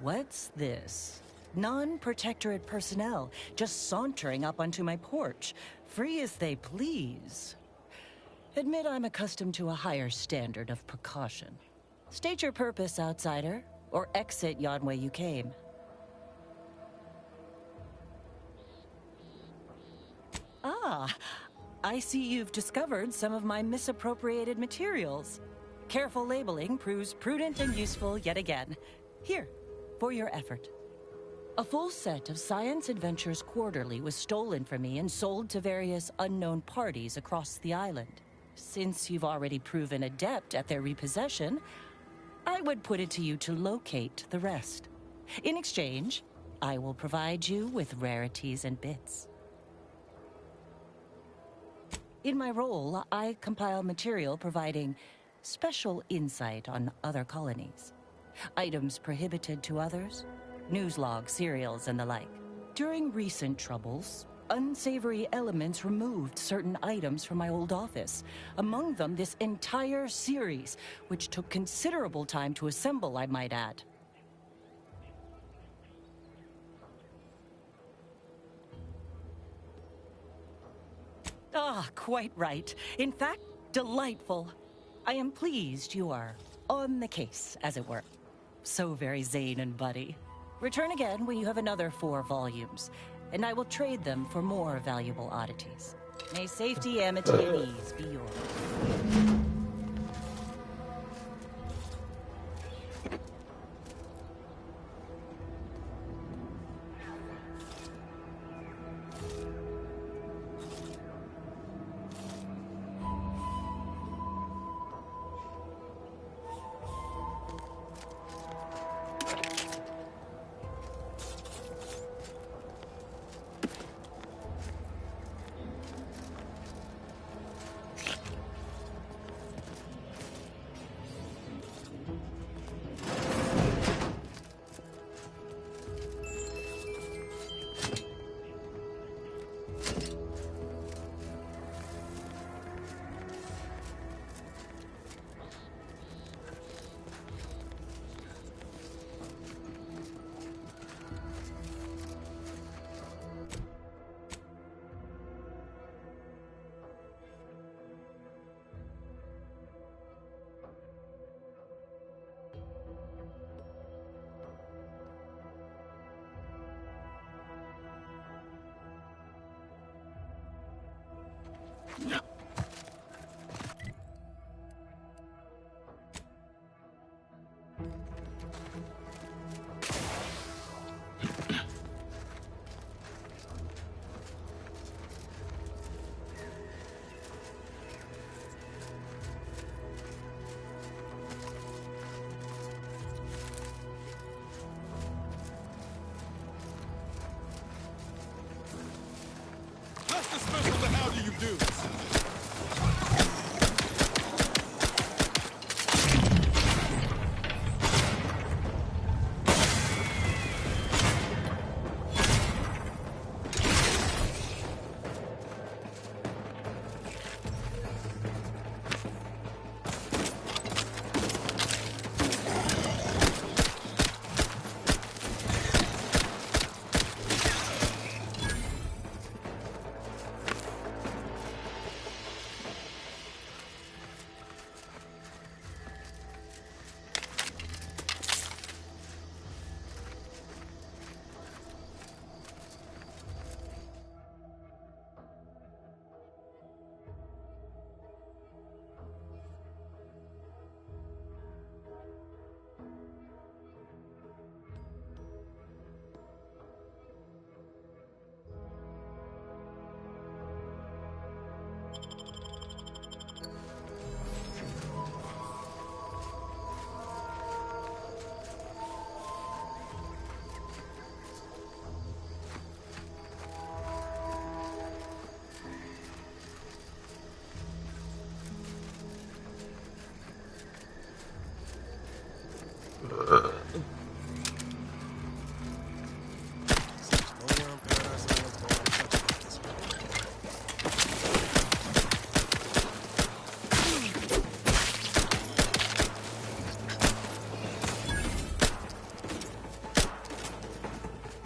what's this? Non-protectorate personnel just sauntering up onto my porch, free as they please. Admit I'm accustomed to a higher standard of precaution. State your purpose, outsider, or exit yon way you came. Ah, I see you've discovered some of my misappropriated materials. Careful labeling proves prudent and useful yet again. Here, for your effort. A full set of Science Adventures Quarterly was stolen from me and sold to various unknown parties across the island. Since you've already proven adept at their repossession, I would put it to you to locate the rest. In exchange, I will provide you with rarities and bits. In my role, I compile material providing special insight on other colonies. Items prohibited to others, news logs, serials, and the like. During recent troubles, unsavory elements removed certain items from my old office. Among them, this entire series, which took considerable time to assemble, I might add. Ah, quite right. In fact, delightful. I am pleased you are on the case, as it were. So very Zane and Buddy. Return again when you have another 4 volumes, and I will trade them for more valuable oddities. May safety, amity, and ease be yours.
Let's dismantle the how do you do.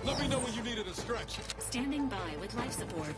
Let me know when you need a distraction.
Standing by with life support.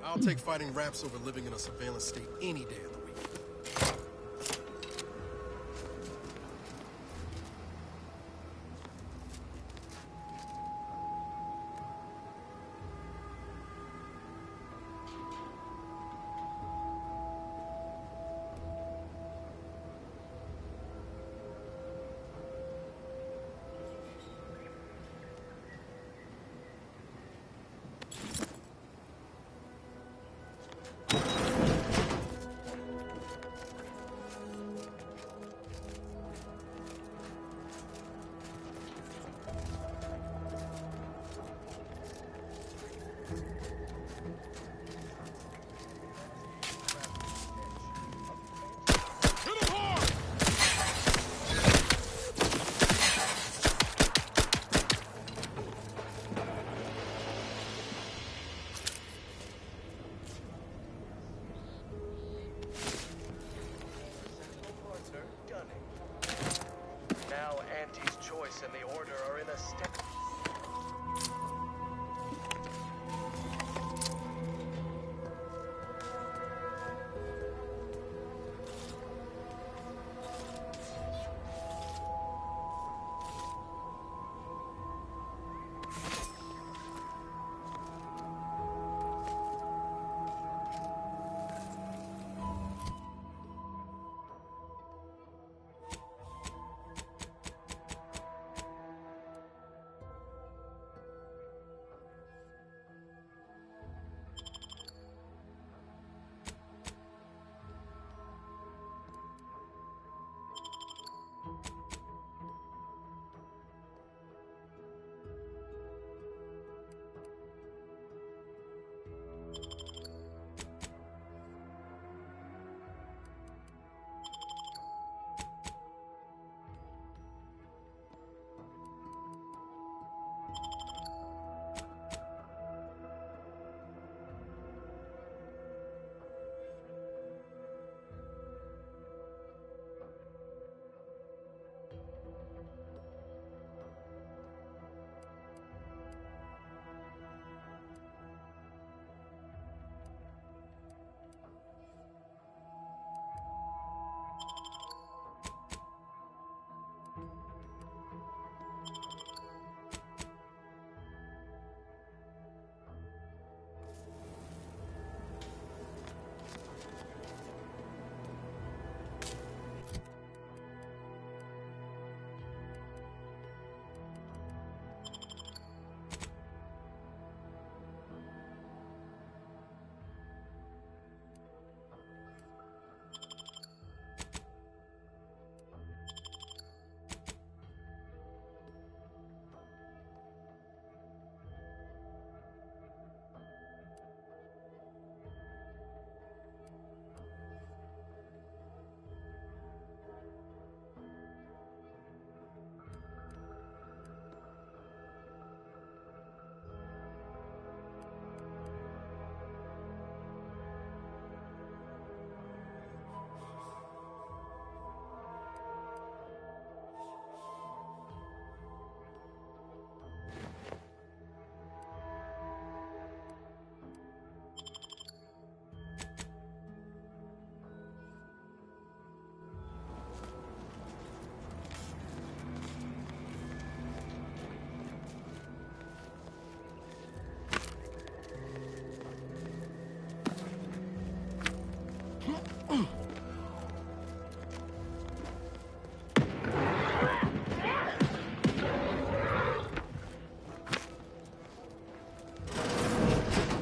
I'll take fighting raps over living in a surveillance state any day of the week.
Now Auntie's choice and the Order are in a state.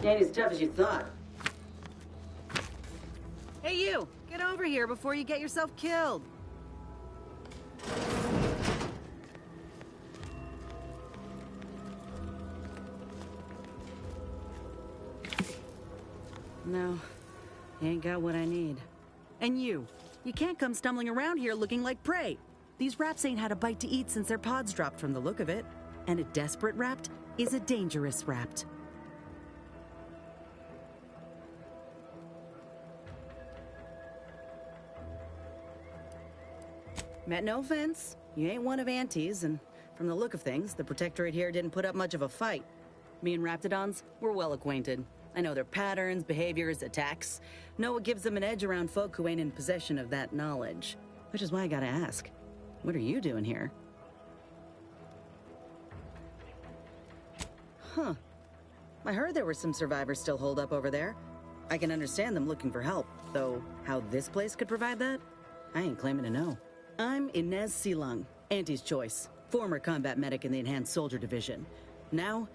Ain't as tough as you thought.
Hey you! Get over here before you get yourself killed! No, you ain't got what I need. And you can't come stumbling around here looking like prey. These raps ain't had a bite to eat since their pods dropped from the look of it. And a desperate rapt is a dangerous rapt. Meant no offense. You ain't one of Auntie's, and from the look of things, the Protectorate here didn't put up much of a fight. Me and Raptidons, we're well acquainted.
I know their patterns, behaviors, attacks. Know what gives them an edge around folk who ain't in possession of that knowledge. Which is why I gotta ask, what are you doing here? Huh. I heard there were some survivors still holed up over there. I can understand them looking for help, though how this place could provide that? I ain't claiming to know. I'm Inez Silung, Auntie's choice. Former combat medic in the Enhanced Soldier Division. Now,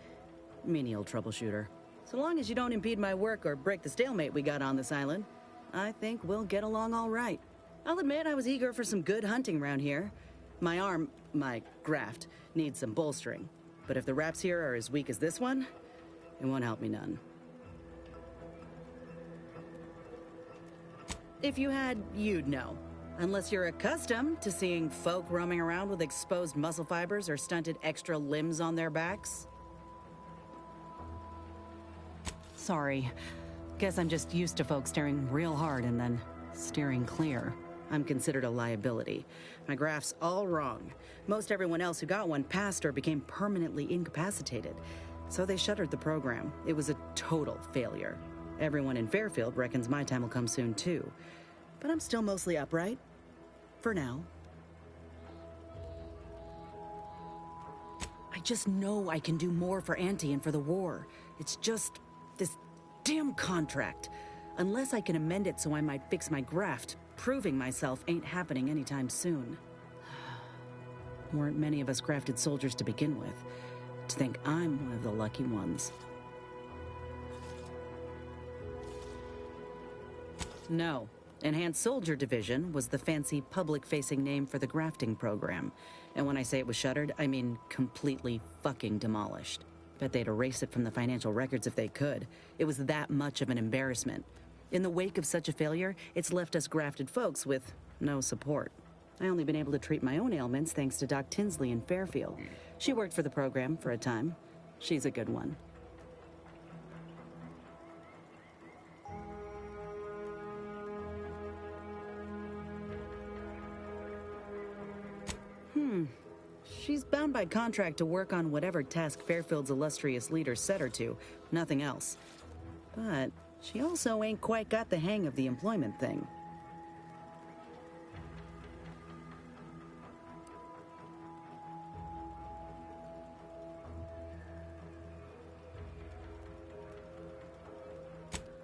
menial troubleshooter. So long as you don't impede my work or break the stalemate we got on this island, I think we'll get along all right. I'll admit I was eager for some good hunting around here. My arm, my graft, needs some bolstering. But if the wraps here are as weak as this one, it won't help me none. If you had, you'd know. Unless you're accustomed to seeing folk roaming around with exposed muscle fibers or stunted extra limbs on their backs. Sorry. Guess I'm just used to folks staring real hard and then steering clear. I'm considered a liability. My graph's all wrong. Most everyone else who got one passed or became permanently incapacitated. So they shuttered the program. It was a total failure. Everyone in Fairfield reckons my time will come soon too. But I'm still mostly upright. For now. I just know I can do more for Auntie and for the war. It's just this damn contract. Unless I can amend it so I might fix my graft, proving myself ain't happening anytime soon. Weren't many of us grafted soldiers to begin with. To think I'm one of the lucky ones. No. Enhanced Soldier Division was the fancy public-facing name for the grafting program. And when I say it was shuttered, I mean completely fucking demolished. Bet they'd erase it from the financial records if they could. It was that much of an embarrassment. In the wake of such a failure, it's left us grafted folks with no support. I only been able to treat my own ailments thanks to Doc Tinsley in Fairfield. She worked for the program for a time. She's a good one. She's bound by contract to work on whatever task Fairfield's illustrious leader set her to, nothing else. But she also ain't quite got the hang of the employment thing.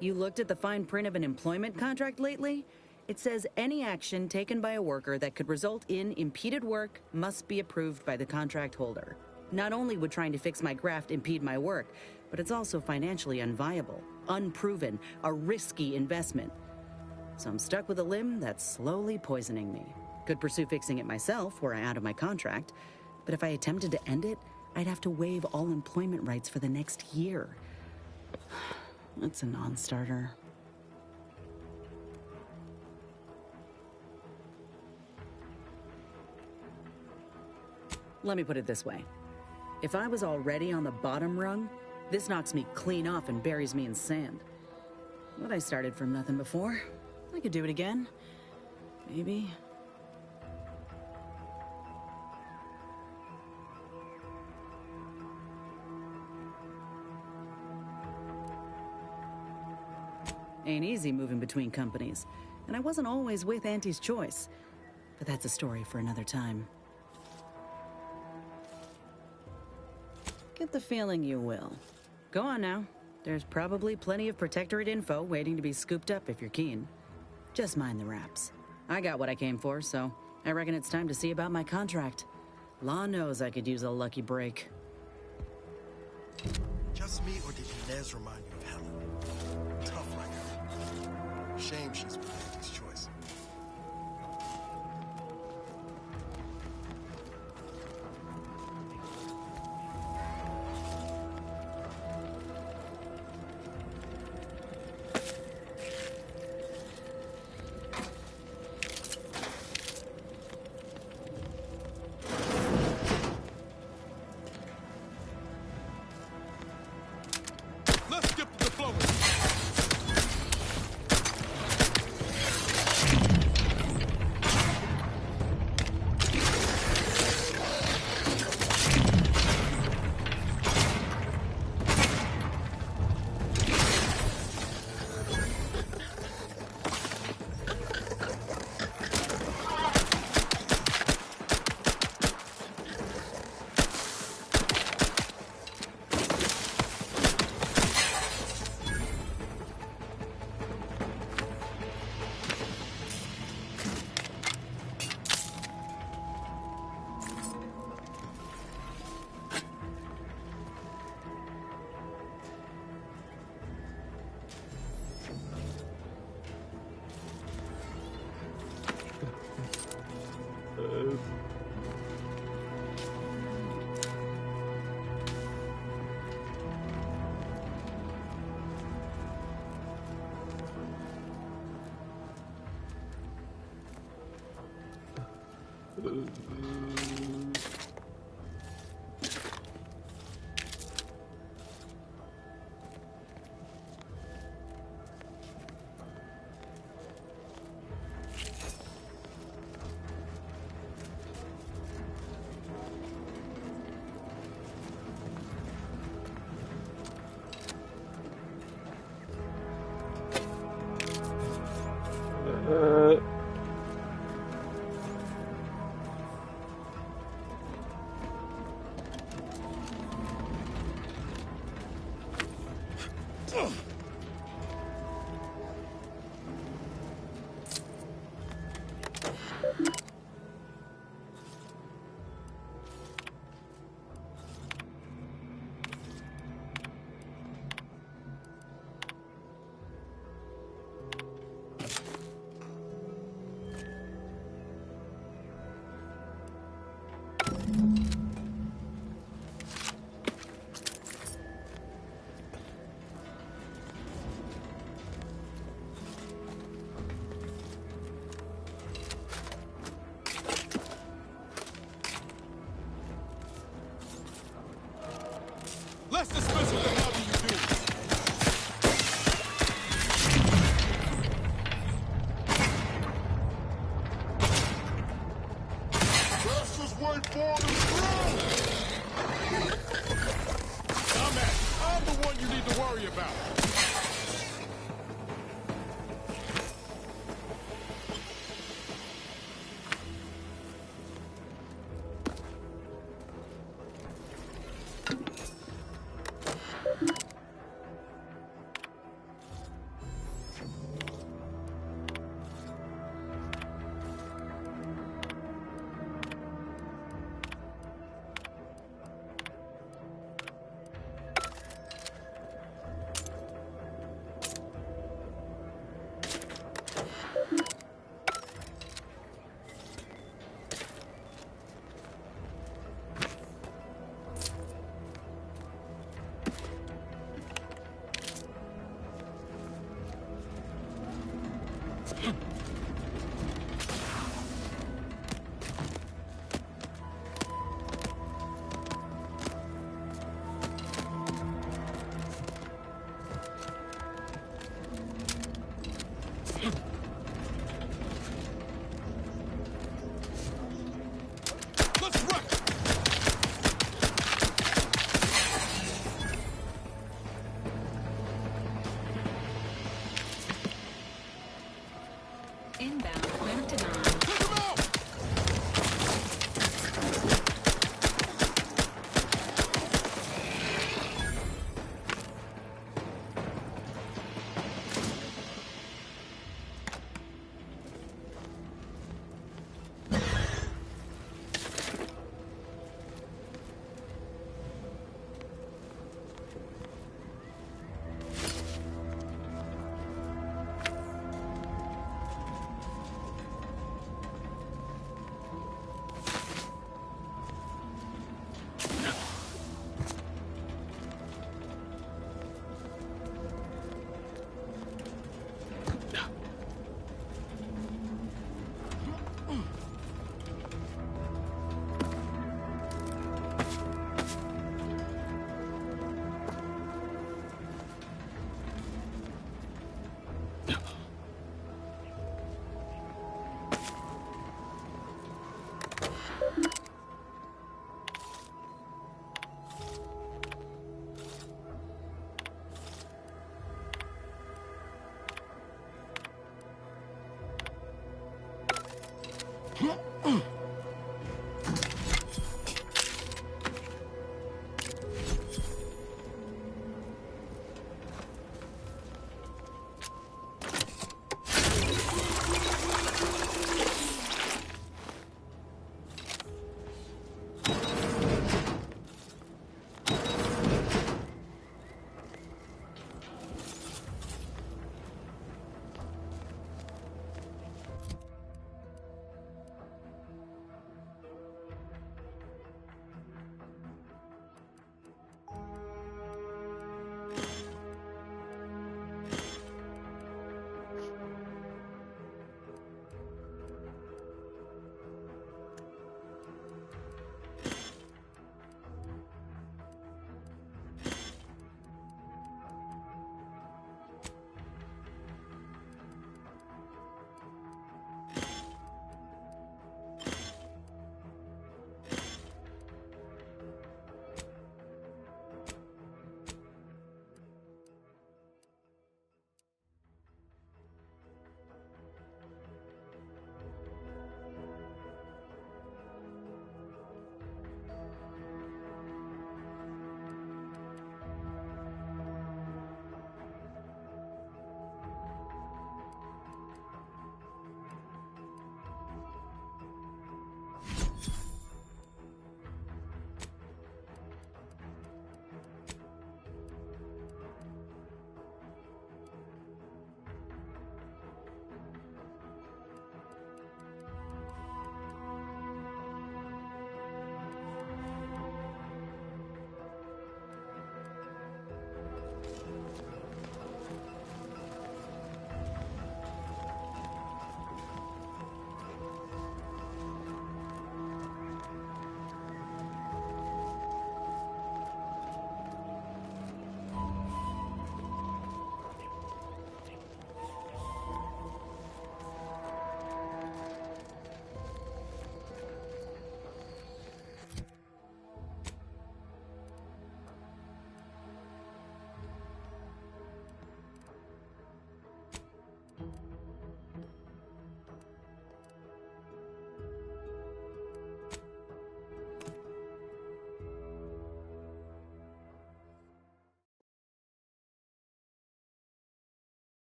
You looked at the fine print of an employment contract lately? It says any action taken by a worker that could result in impeded work must be approved by the contract holder. Not only would trying to fix my graft impede my work, but it's also financially unviable, unproven, a risky investment. So I'm stuck with a limb that's slowly poisoning me. Could pursue fixing it myself were I out of my contract, but if I attempted to end it, I'd have to waive all employment rights for the next year. That's a non-starter. Let me put it this way. If I was already on the bottom rung, this knocks me clean off and buries me in sand. But I started from nothing before. I could do it again. Maybe. Ain't easy moving between companies. And I wasn't always with Auntie's choice. But that's a story for another time. Get the feeling you will. Go on now. There's probably plenty of Protectorate info waiting to be scooped up if you're keen. Just mind the wraps. I got what I came for, so I reckon it's time to see about my contract. Law knows I could use a lucky break.
Just me, or did Inez remind you of Helen? Tough like her. Shame she's Auntie's choice.
Let's dismiss what the hell do you do? Let's just wait for him to through! Dumbass, I'm the one you need to worry about.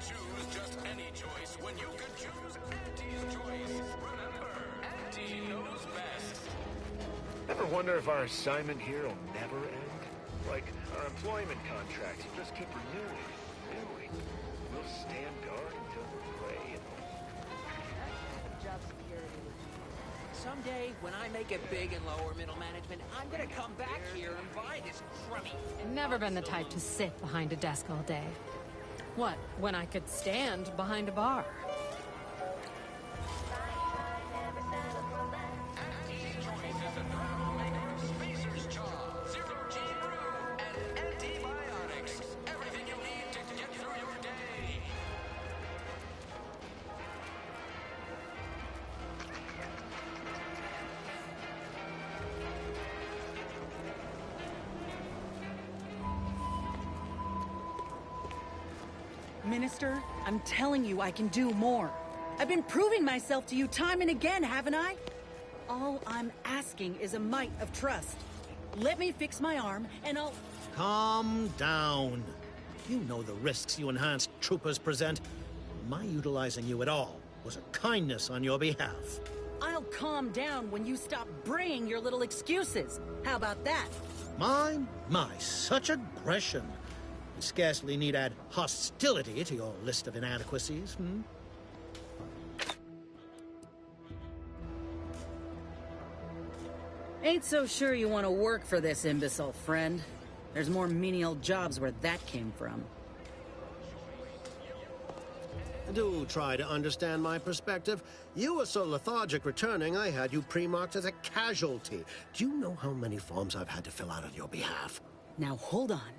choose just any choice when you could choose Auntie's choice? Remember, Auntie knows best.
Ever wonder if our assignment here will never end? Like our employment contracts will just keep renewing. We'll stand guard until we're gray and
Job security.
Someday, when I make it big in lower middle management, I'm gonna come back here and buy this crummy...
Never been the type to sit behind a desk all day. What, when I could stand behind a bar?
Minister, I'm telling you I can do more. I've been proving myself to you time and again, haven't I? All I'm asking is a mite of trust. Let me fix my arm, and I'll...
Calm down. You know the risks you enhanced troopers present. My utilizing you at all was a kindness on your behalf.
I'll calm down when you stop bringing your little excuses. How about that?
My, such aggression. You scarcely need add hostility to your list of inadequacies,
Ain't so sure you want to work for this imbecile, friend. There's more menial jobs where that came from.
Do try to understand my perspective. You were so lethargic returning, I had you pre-marked as a casualty. Do you know how many forms I've had to fill out on your behalf?
Now hold on.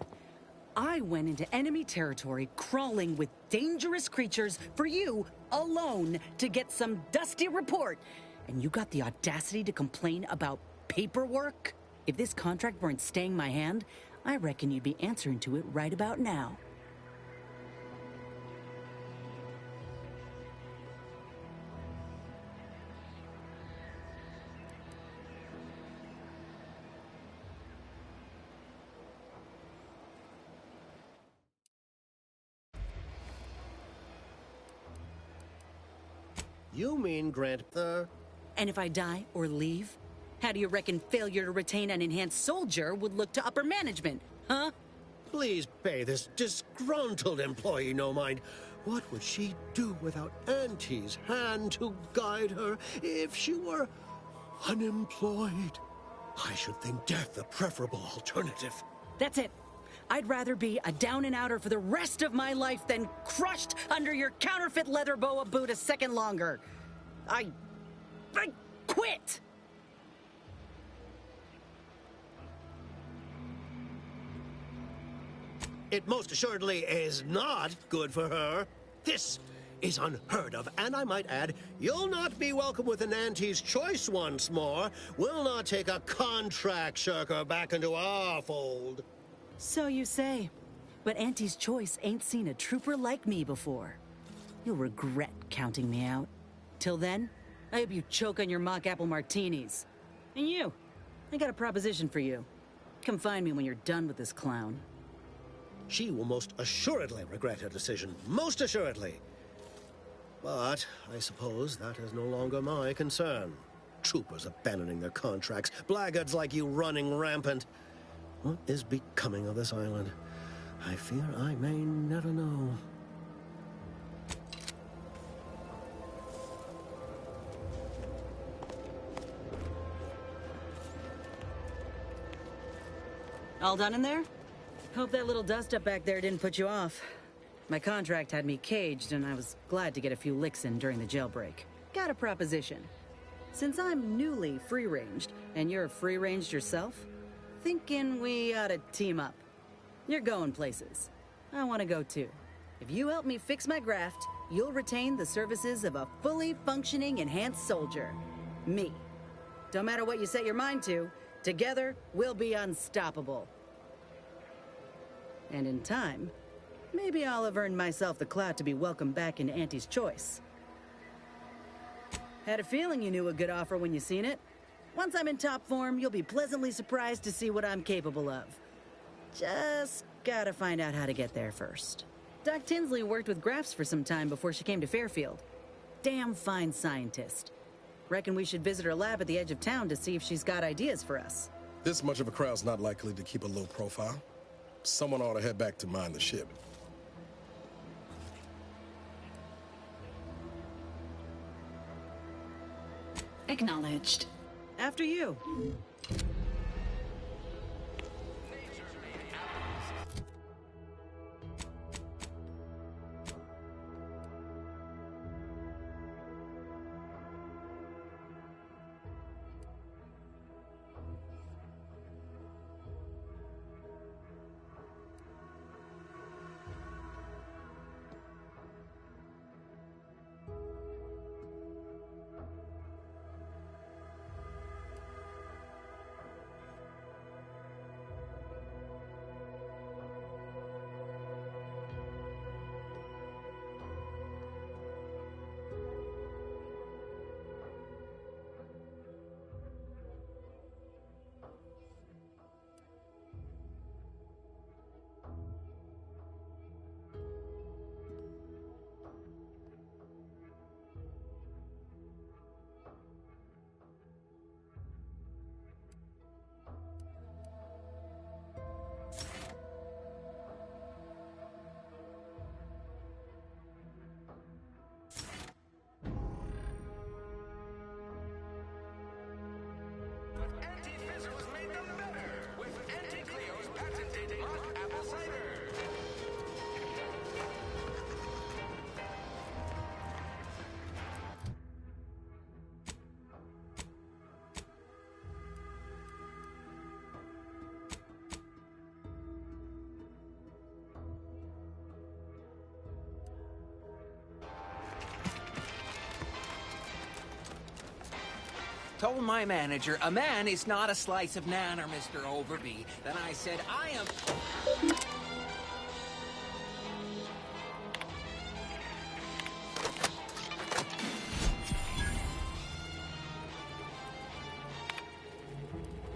I went into enemy territory crawling with dangerous creatures for you alone to get some dusty report. And you got the audacity to complain about paperwork? If this contract weren't staying my hand, I reckon you'd be answering to it right about now.
You mean Grant
And if I die or leave, how do you reckon failure to retain an enhanced soldier would look to upper management, huh?
Please pay this disgruntled employee no mind. What would she do without Auntie's hand to guide her if she were unemployed? I should think death the preferable alternative.
That's it. I'd rather be a down-and-outer for the rest of my life than crushed under your counterfeit leather boa boot a second longer. I quit!
It most assuredly is not good for her. This is unheard of, and I might add, you'll not be welcome with an Auntie's choice once more. We'll not take a contract shirker back into our fold.
So you say. But Auntie's choice ain't seen a trooper like me before. You'll regret counting me out. Till then, I hope you choke on your mock apple martinis. And you, I got a proposition for you. Come find me when you're done with this clown.
She will most assuredly regret her decision. Most assuredly. But I suppose that is no longer my concern. Troopers abandoning their contracts. Blackguards like you running rampant. What is becoming of this island? I fear I may never know.
All done in there? Hope that little dust-up back there didn't put you off. My contract had me caged, and I was glad to get a few licks in during the jailbreak. Got a proposition. Since I'm newly free-ranged, and you're free-ranged yourself, thinking we ought to team up. You're going places. I want to go too. If you help me fix my graft, you'll retain the services of a fully functioning enhanced soldier. Me. Don't matter what you set your mind to, together we'll be unstoppable. And in time, maybe I'll have earned myself the clout to be welcomed back into Auntie's choice. Had a feeling you knew a good offer when you seen it. Once I'm in top form, you'll be pleasantly surprised to see what I'm capable of. Just gotta find out how to get there first. Doc Tinsley worked with Graffs for some time before she came to Fairfield. Damn fine scientist. Reckon we should visit her lab at the edge of town to see if she's got ideas for us.
This much of a crowd's not likely to keep a low profile. Someone ought to head back to mine the ship.
Acknowledged.
After you.
Anti-Fizzles made them better with Anti-Cleo's patented Rock Apple Cider.
Told my manager, a man is not a slice of nanner, Mr. Overby. Then I said, I am...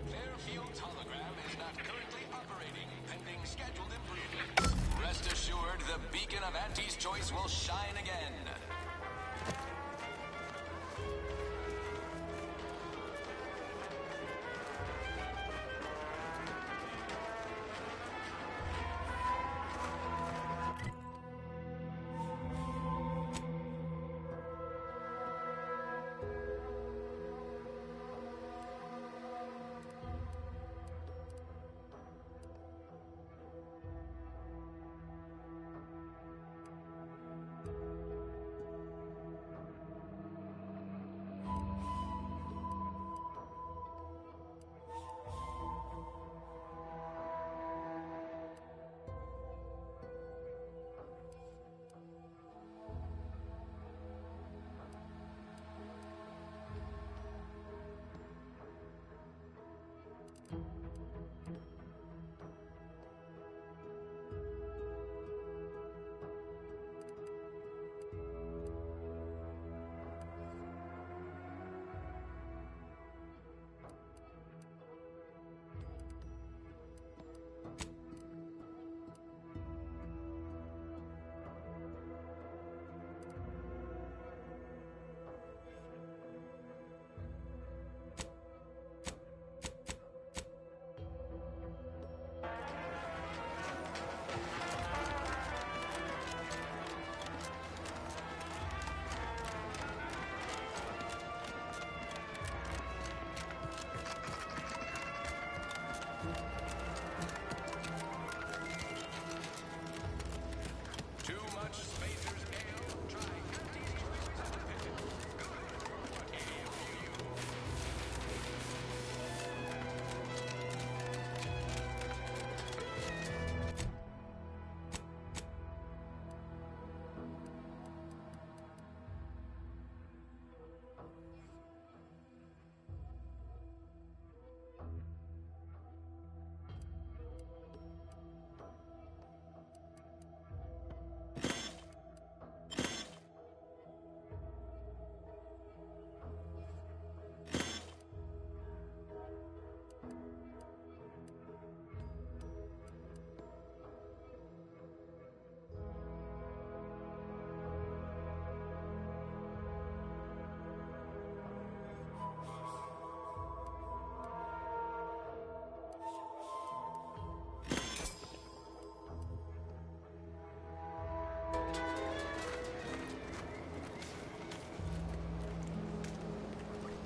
Fairfield's hologram is not currently operating, pending scheduled improvement. Rest assured, the beacon of Auntie's choice will shine again.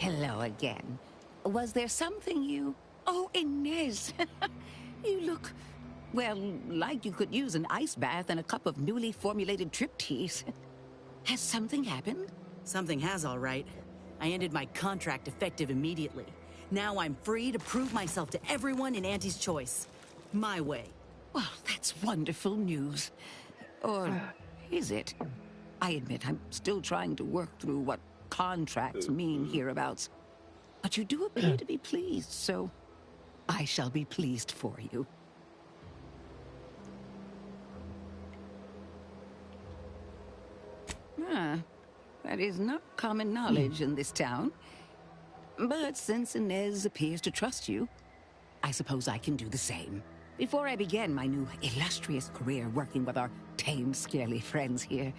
Hello again. Was there something you... Oh, Inez! You look, well, like you could use an ice bath and a cup of newly formulated trip teas. Has something happened?
Something has, all right. I ended my contract effective immediately. Now I'm free to prove myself to everyone in Auntie's Choice. My way.
Well, that's wonderful news. Or is it? I admit I'm still trying to work through what contracts mean hereabouts. But you do appear to be pleased, so I shall be pleased for you. That is not common knowledge in this town. But since Inez appears to trust you, I suppose I can do the same. Before I began my new illustrious career working with our tame, scaly friends here,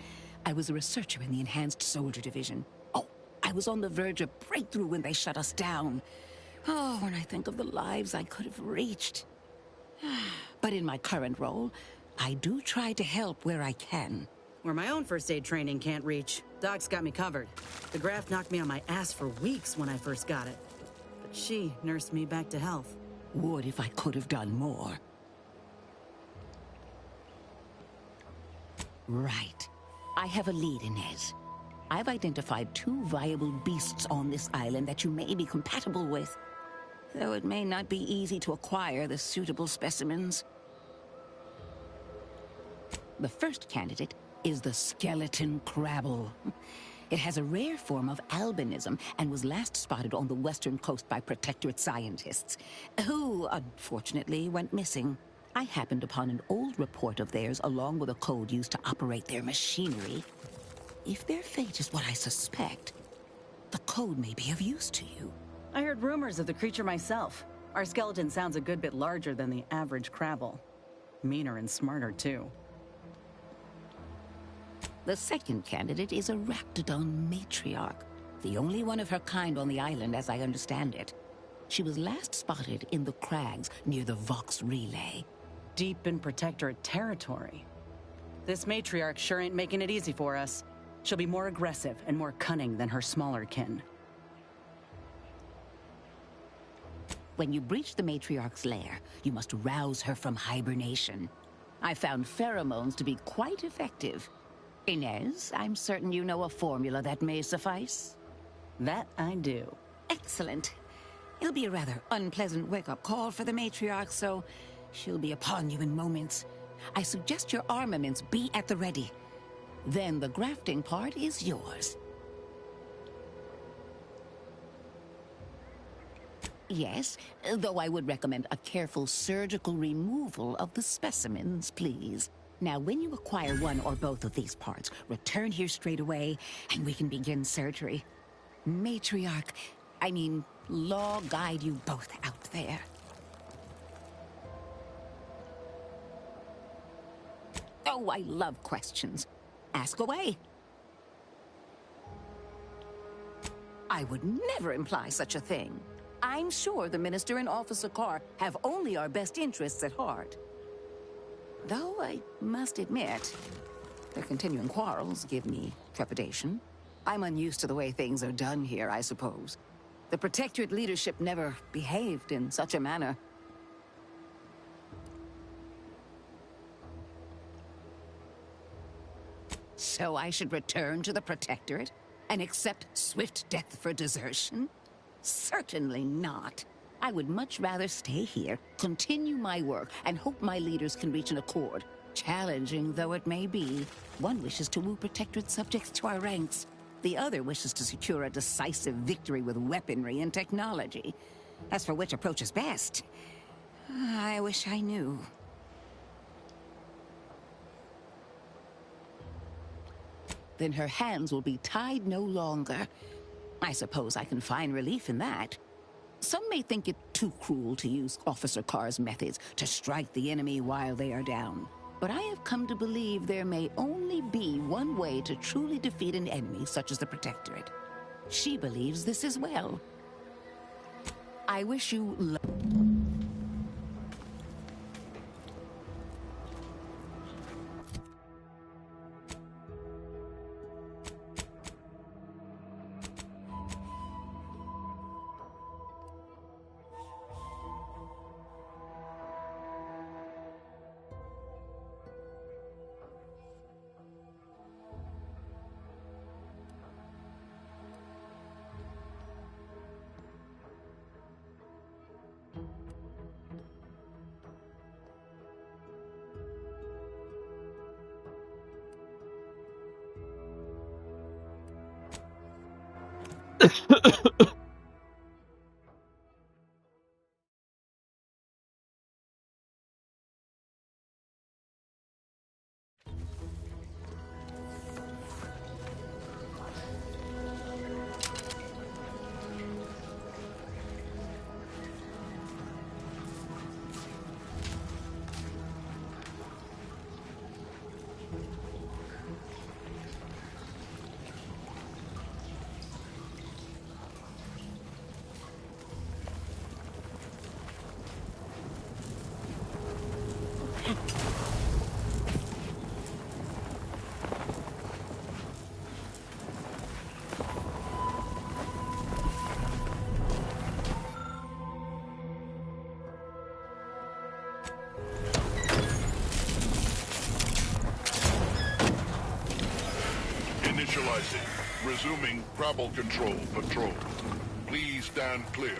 I was a researcher in the Enhanced Soldier Division. Oh, I was on the verge of breakthrough when they shut us down. Oh, when I think of the lives I could have reached. But in my current role, I do try to help where I can.
Where my own first aid training can't reach, Doc's got me covered. The graft knocked me on my ass for weeks when I first got it. But she nursed me back to health.
Would if I could have done more. Right. I have a lead, Inez. I've identified 2 viable beasts on this island that you may be compatible with. Though it may not be easy to acquire the suitable specimens. The first candidate is the skeleton crabble. It has a rare form of albinism and was last spotted on the western coast by Protectorate scientists, who, unfortunately, went missing. I happened upon an old report of theirs along with a code used to operate their machinery. If their fate is what I suspect, the code may be of use to you.
I heard rumors of the creature myself. Our skeleton sounds a good bit larger than the average crabble. Meaner and smarter, too.
The second candidate is a Raptidon matriarch, the only one of her kind on the island as I understand it. She was last spotted in the crags near the Vox Relay.
Deep in Protectorate territory. This matriarch sure ain't making it easy for us. She'll be more aggressive and more cunning than her smaller kin.
When you breach the matriarch's lair, you must rouse her from hibernation. I found pheromones to be quite effective. Inez, I'm certain you know a formula that may suffice.
That I do.
Excellent. It'll be a rather unpleasant wake-up call for the matriarch, so she'll be upon you in moments. I suggest your armaments be at the ready. Then the grafting part is yours. Yes, though I would recommend a careful surgical removal of the specimens, please. Now, when you acquire one or both of these parts, return here straight away, and we can begin surgery. Law guide you both out there. Oh, I love questions. Ask away. I would never imply such a thing. I'm sure the Minister and Officer Carr have only our best interests at heart. Though I must admit, their continuing quarrels give me trepidation. I'm unused to the way things are done here, I suppose. The Protectorate leadership never behaved in such a manner. So I should return to the Protectorate and accept swift death for desertion? Certainly not. I would much rather stay here, continue my work, and hope my leaders can reach an accord. Challenging though it may be, one wishes to woo Protectorate subjects to our ranks. The other wishes to secure a decisive victory with weaponry and technology. As for which approach is best, I wish I knew. Then her hands will be tied no longer. I suppose I can find relief in that. Some may think it too cruel to use Officer Carr's methods to strike the enemy while they are down. But I have come to believe there may only be one way to truly defeat an enemy such as the Protectorate. She believes this as well. I wish you luck.
Initializing. Resuming Grapple Control patrol. Please stand clear.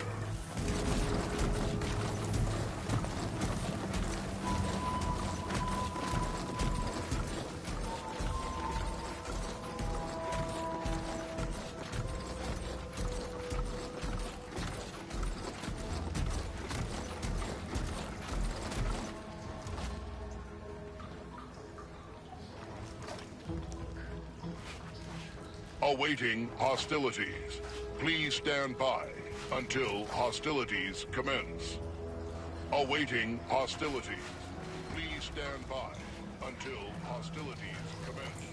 Awaiting hostilities. Please stand by until hostilities commence. Awaiting hostilities. Please stand by until hostilities commence.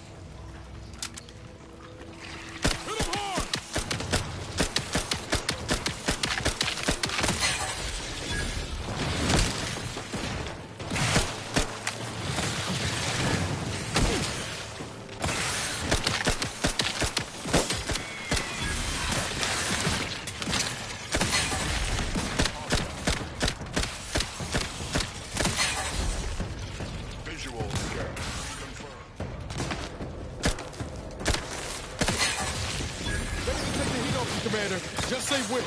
Hit 'em hard!
Commander, just say when.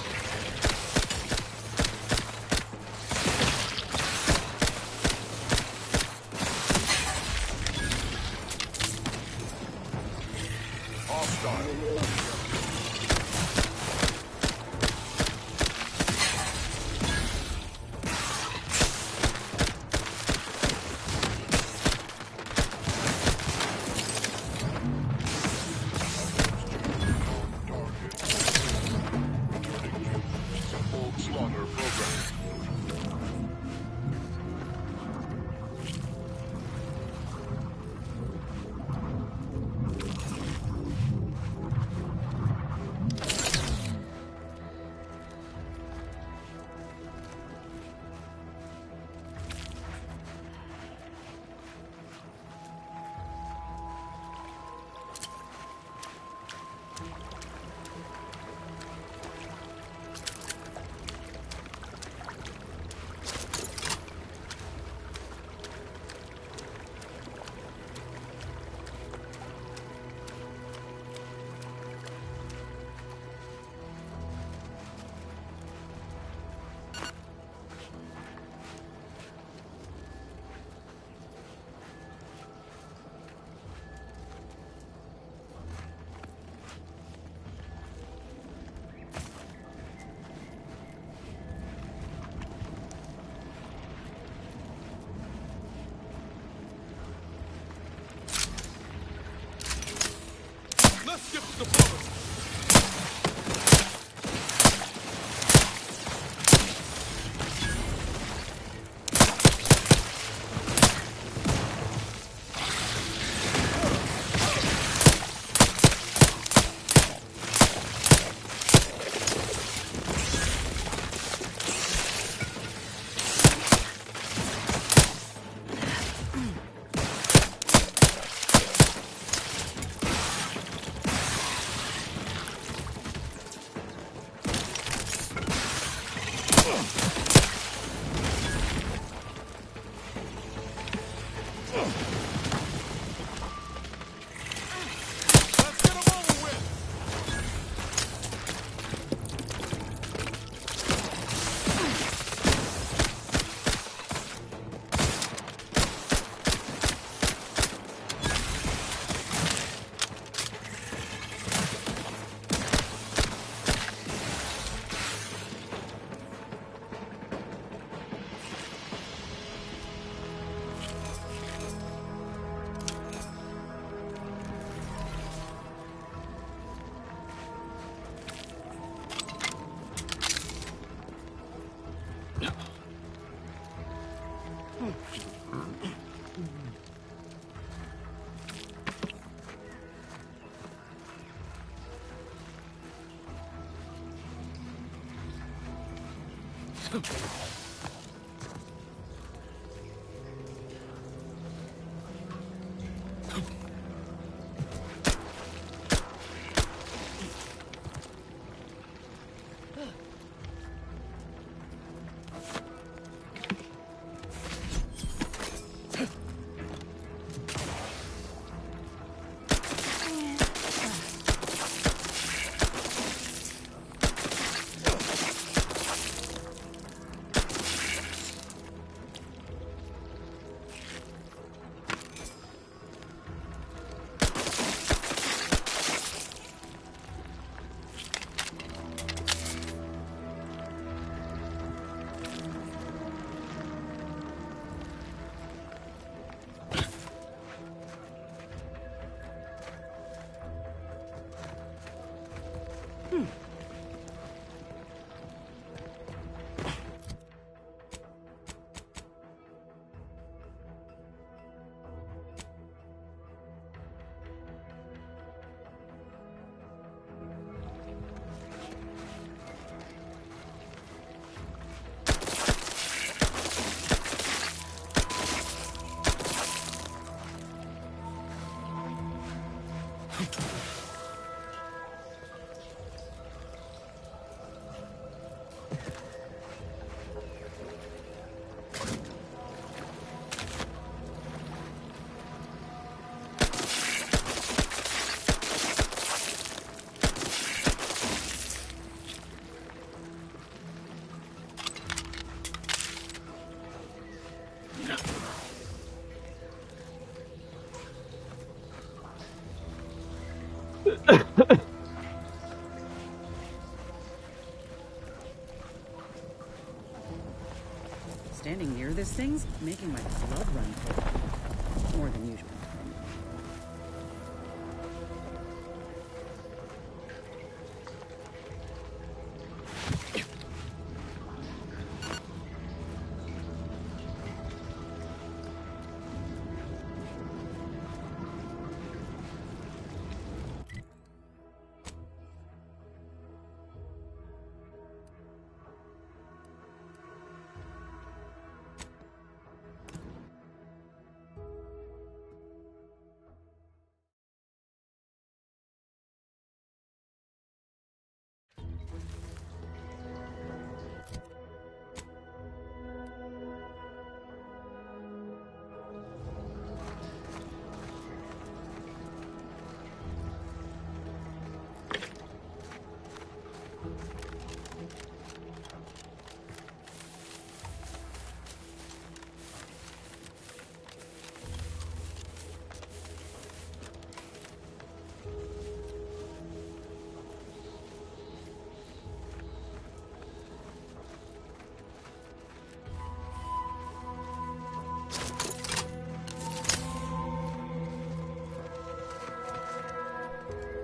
Standing near this thing's making my blood run cold. More than usual.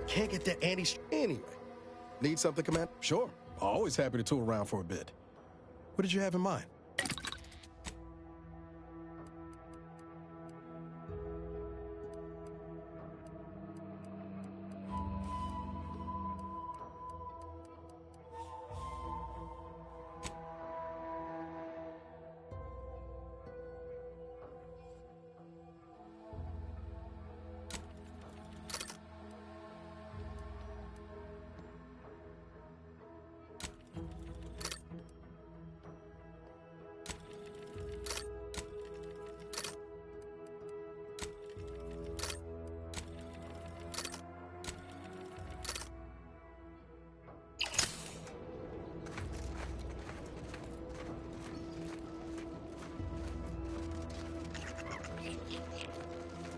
Can't get that Andy. Anyway, need something, Commander? Sure. Always happy to tool around for a bit. What did you have in mind?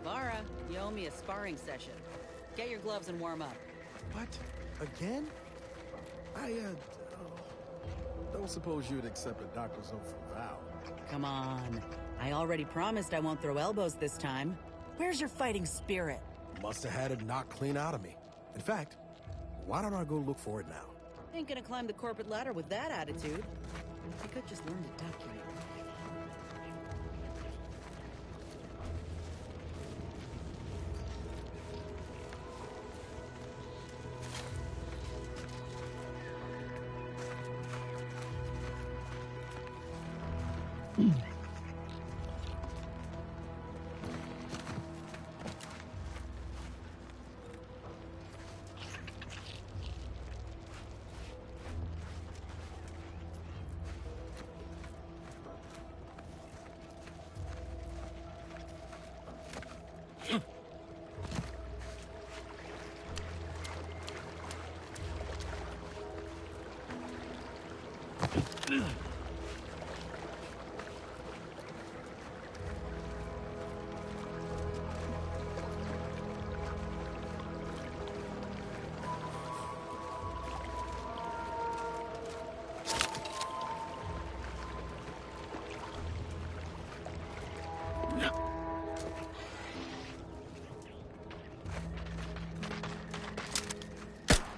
Lara, you owe me a sparring session. Get your gloves and warm up.
What? Again? Don't suppose you'd accept a doctor's oath from Val.
Come on. I already promised I won't throw elbows this time. Where's your fighting spirit?
Must have had it knocked clean out of me. In fact, why don't I go look for it now?
Ain't gonna climb the corporate ladder with that attitude. You could just learn to duck, you know.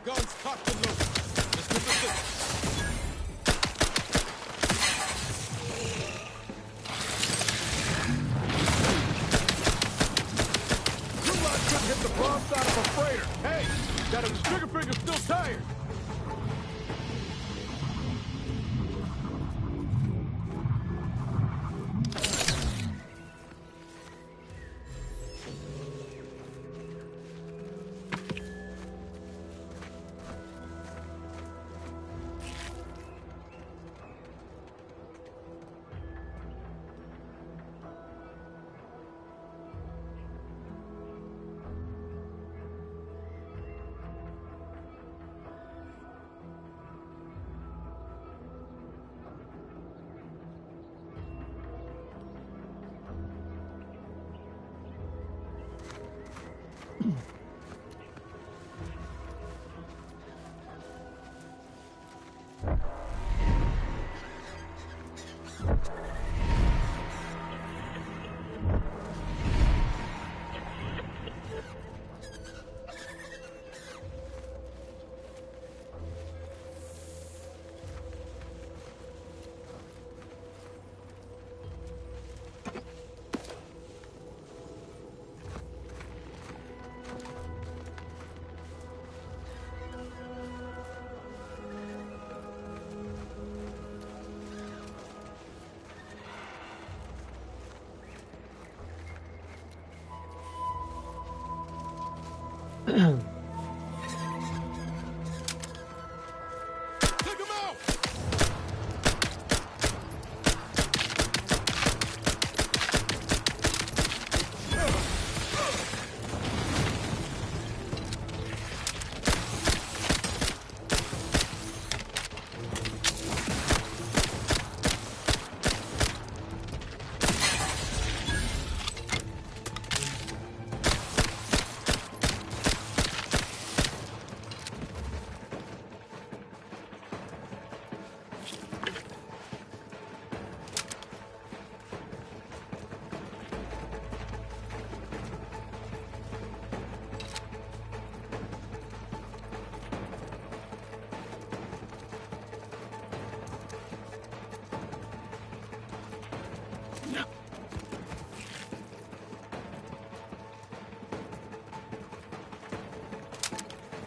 Guns cocked and loaded. Let's get this thing. Your lot couldn't hit the broad side of a freighter. Hey, that his trigger finger's still tired.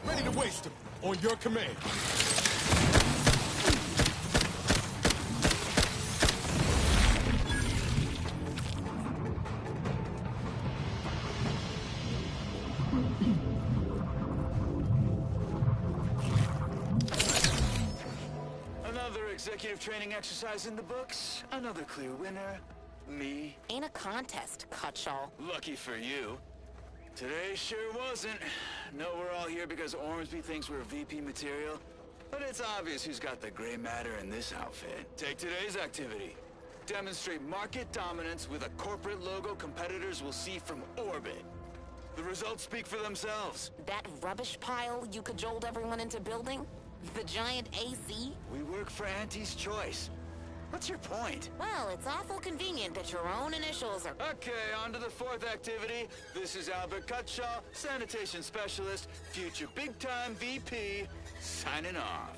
Ready to waste them. On your command.
Another executive training exercise in the books. Another clear winner. Me.
Ain't a contest, Cutshaw.
Lucky for you. Today sure wasn't. No, we're all here because Ormsby thinks we're VP material. But it's obvious who's got the gray matter in this outfit. Take today's activity. Demonstrate market dominance with a corporate logo competitors will see from orbit. The results speak for themselves.
That rubbish pile you cajoled everyone into building? The giant AC?
We work for Auntie's Choice. What's your point?
Well, it's awful convenient that your own initials are...
Okay, on to the fourth activity. This is Albert Cutshaw, sanitation specialist, future big-time VP, signing off.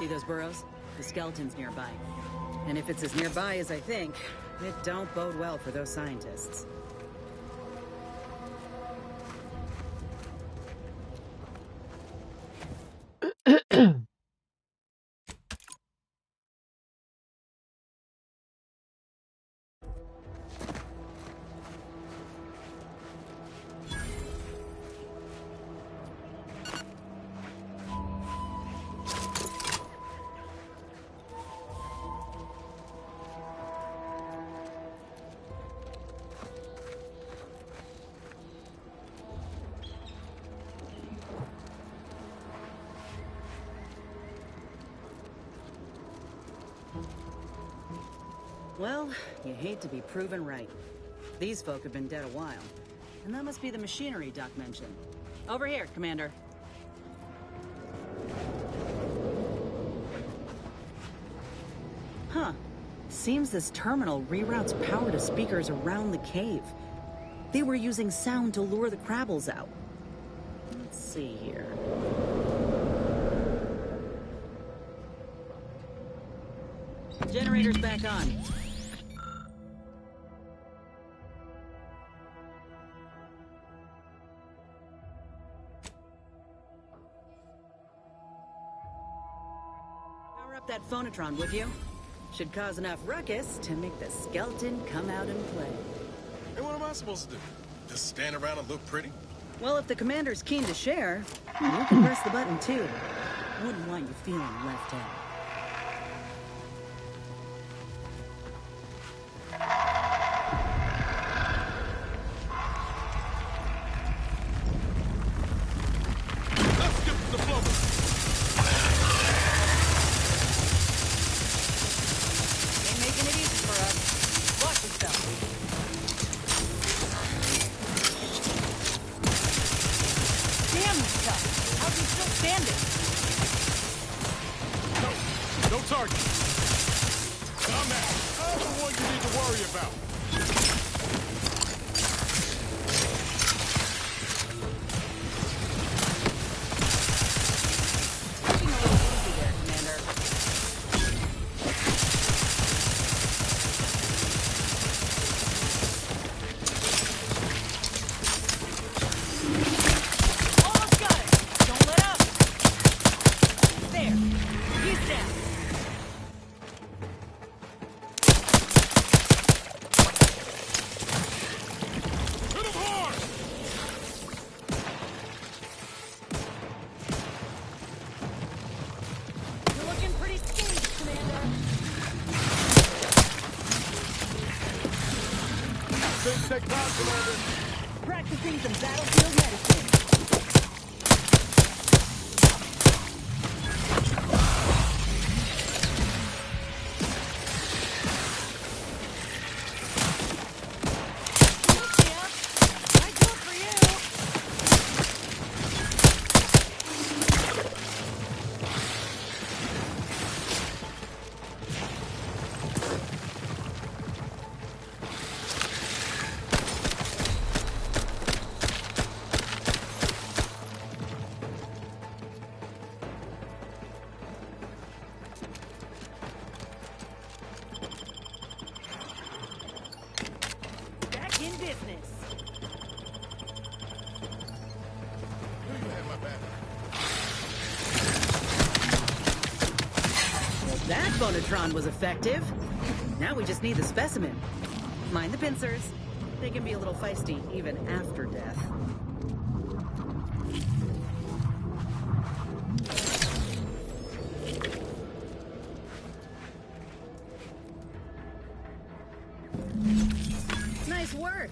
See those burrows? The skeleton's nearby. And if it's as nearby as I think, it don't bode well for those scientists. Well, you hate to be proven right. These folk have been dead a while. And that must be the machinery Doc mentioned. Over here, Commander. Huh. Seems this terminal reroutes power to speakers around the cave. They were using sound to lure the Crabbles out. Let's see here. Generator's back on. Power up that phonotron, would you? Should cause enough ruckus to make the skeleton come out and play.
Hey, what am I supposed to do? Just stand around and look pretty?
Well, if the commander's keen to share, you can press the button too. Wouldn't want you feeling left out.
Take time, Commander.
Practicing some battlefield medicine. That phonotron was effective. Now we just need the specimen. Mind the pincers. They can be a little feisty even after death. Nice work.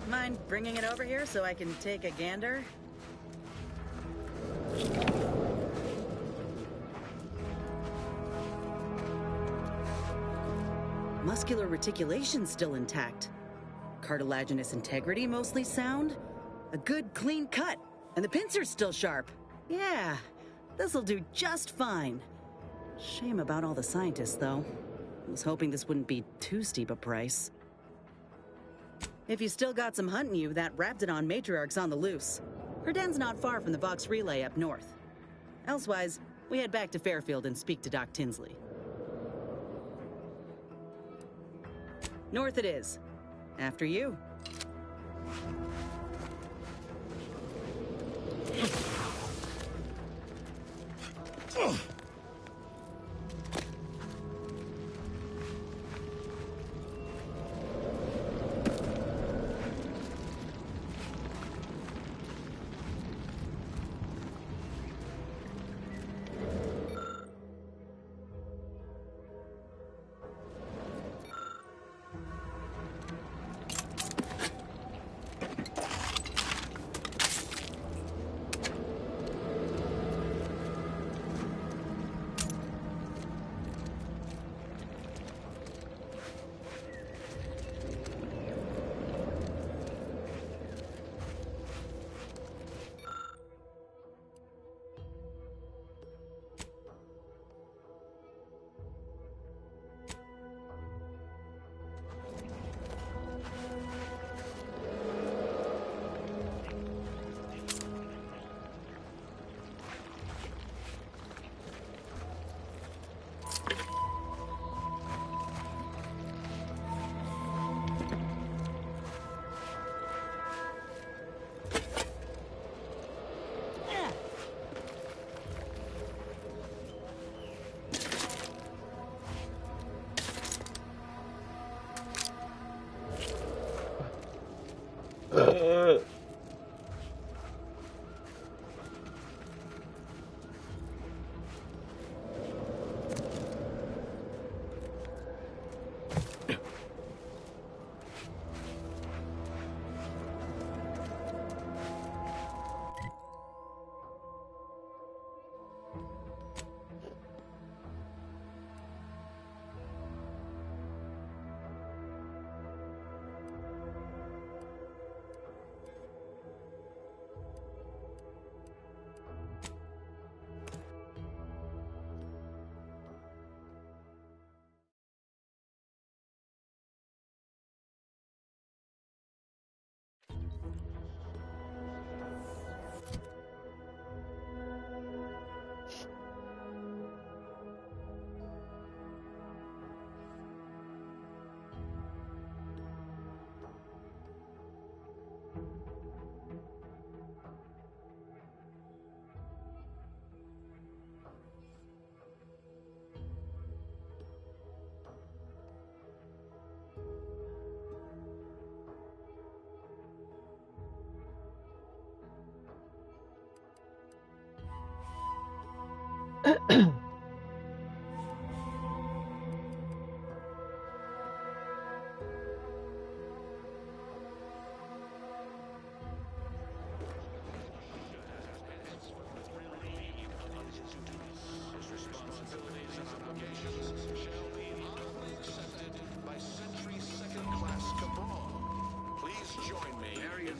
Mind bringing it over here so I can take a gander? Muscular reticulation's still intact. Cartilaginous integrity mostly sound. A good clean cut. And the pincer's still sharp. Yeah, this'll do just fine. Shame about all the scientists, though. I was hoping this wouldn't be too steep a price. If you still got some hunting you, that Raptidon matriarch's on the loose. Her den's not far from the Vox Relay up north. Elsewise, We head back to Fairfield and speak to Doc Tinsley. North it is. After you.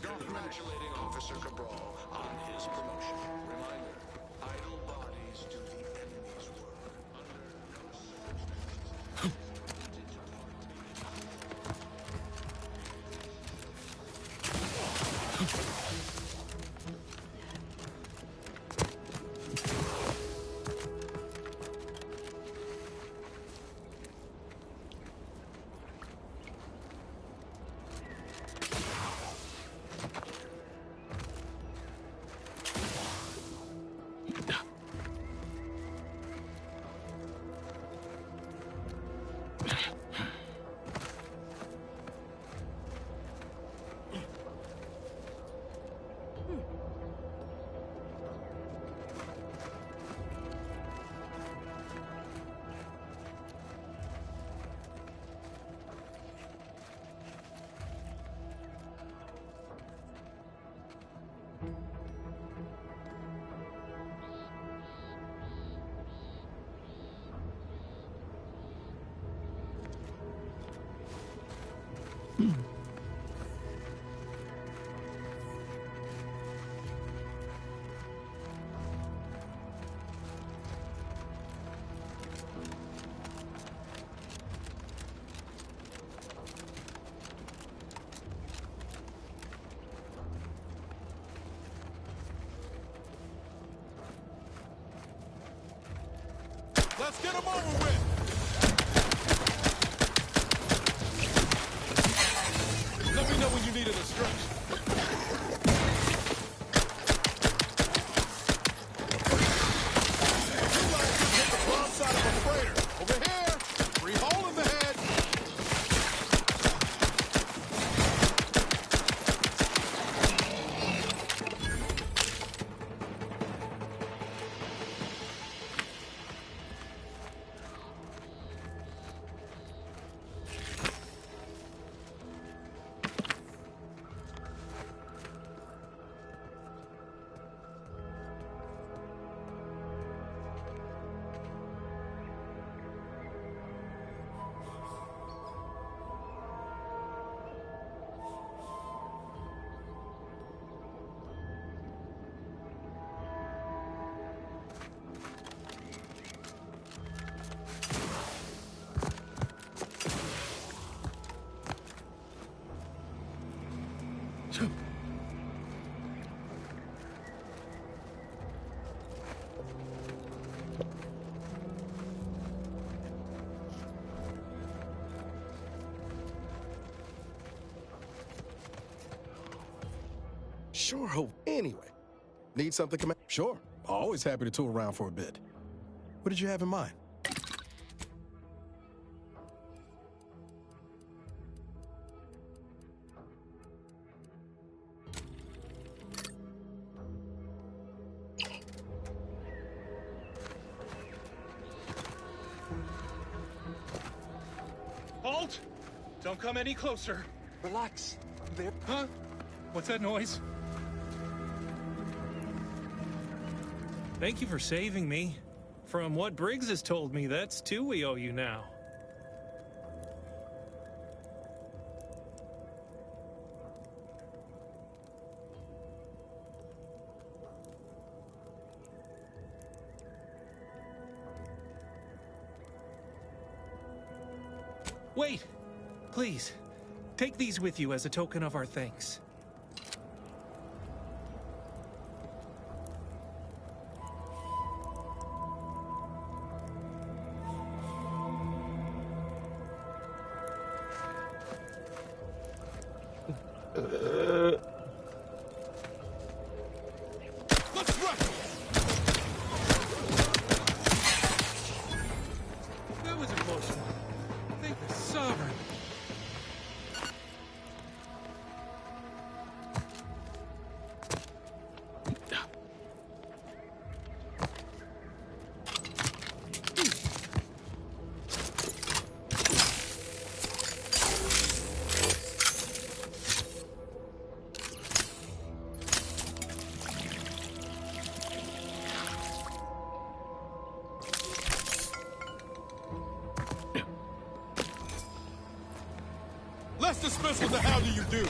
Congratulating Officer Cabral on his promotion. Reminder, idle bodies do the enemy's work.
Let's get him over with! Let me know when you need an instruction. Hit the front side of a freighter. Over here! Free hole in the head!
Sure, hope. Anyway, need something, Commander? Sure. Always happy to tool around for a bit. What did you have in mind?
Halt! Don't come any closer.
Relax. There.
Huh? What's that noise? Thank you for saving me. From what Briggs has told me, that's 2 we owe you now. Wait! Please, take these with you as a token of our thanks.
Let's run!
That was emotional. Thank the Sovereign.
Let's dismiss what the hell do you do?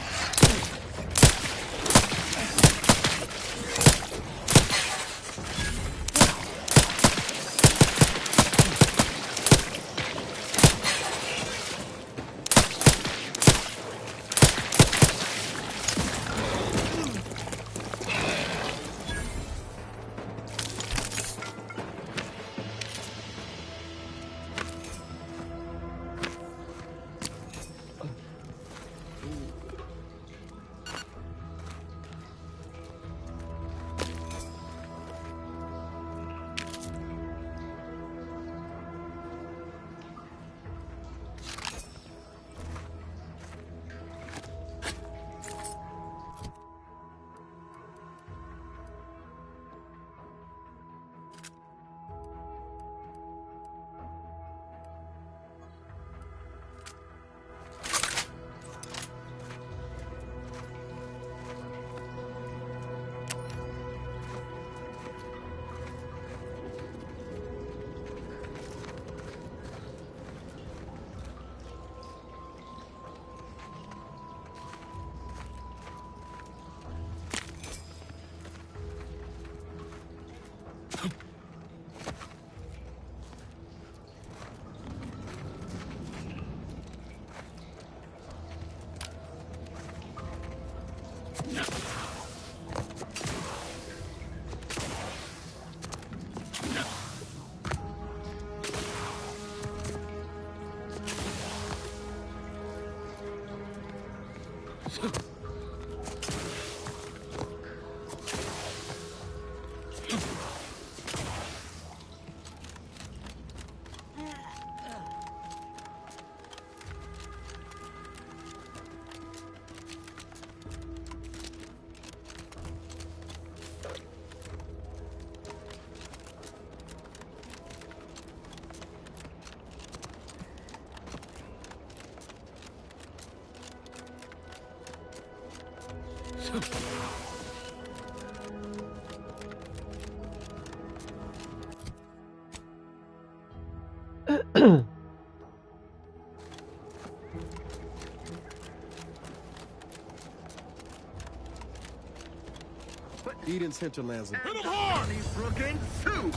Eden's hinterlands.
Hit him hard!
Brooklyn soup!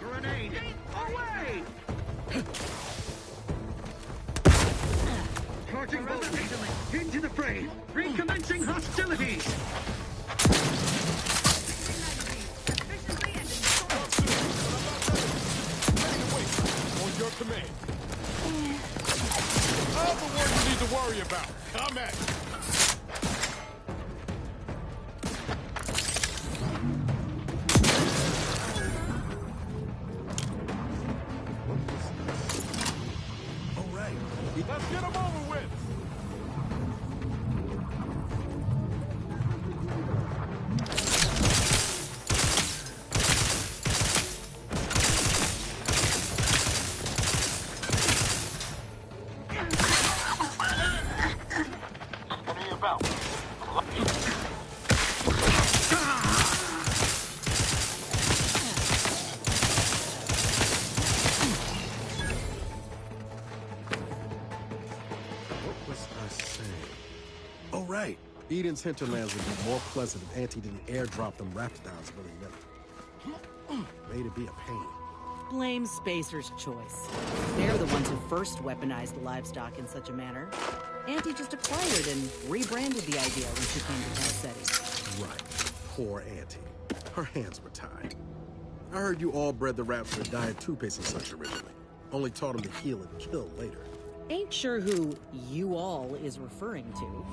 Grenade! Away! Charging both into the fray! Recommencing hostilities!
On your command. I'm the one you need to worry about. Come at me.
All right.
Let's get him over with.
What was I saying? Oh, right. Eden's hinterlands would be more pleasant if Auntie didn't airdrop them raptidons willy-nilly. Made it be a pain.
Blame Spacer's choice. They're the ones who first weaponized livestock in such a manner. Auntie just acquired and rebranded the idea when she came to Town City.
Right. Poor Auntie. Her hands were tied. I heard you all bred the raps for diet toothpaste and such originally. Only taught them to heal and kill later.
Ain't sure who you all is referring to.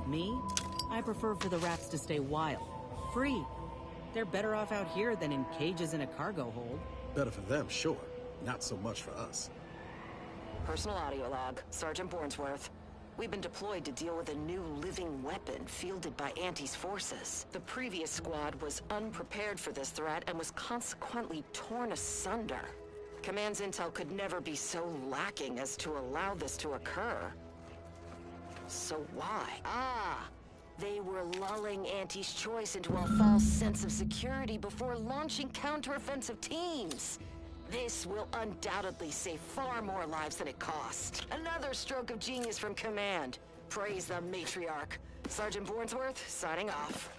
Me? I prefer for the raps to stay wild. Free. They're better off out here than in cages in a cargo hold.
Better for them, sure. Not so much for us.
Personal audio log, Sergeant Bornsworth. We've been deployed to deal with a new living weapon fielded by Auntie's forces. The previous squad was unprepared for this threat and was consequently torn asunder. Command's intel could never be so lacking as to allow this to occur. So why? They were lulling Auntie's choice into a false sense of security before launching counteroffensive teams. This will undoubtedly save far more lives than it cost. Another stroke of genius from Command. Praise the matriarch. Sergeant Bornsworth, signing off.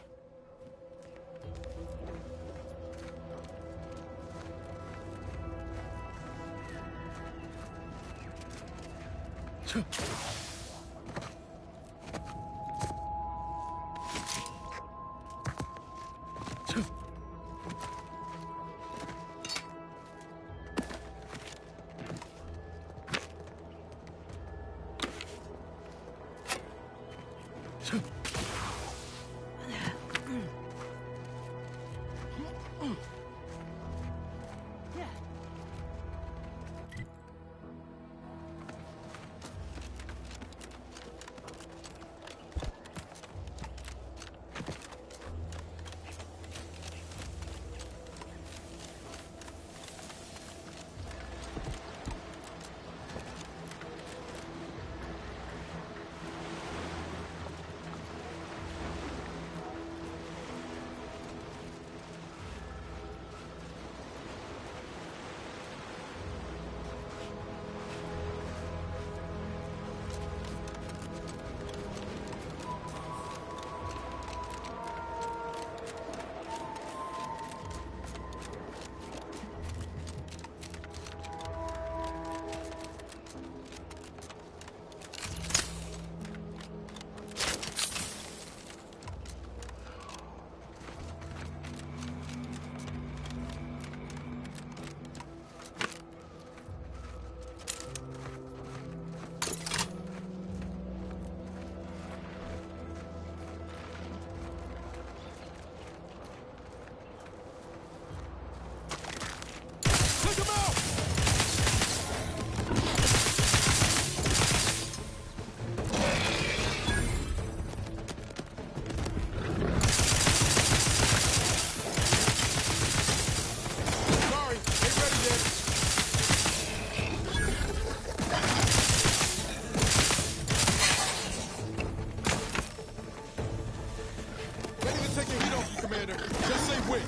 win.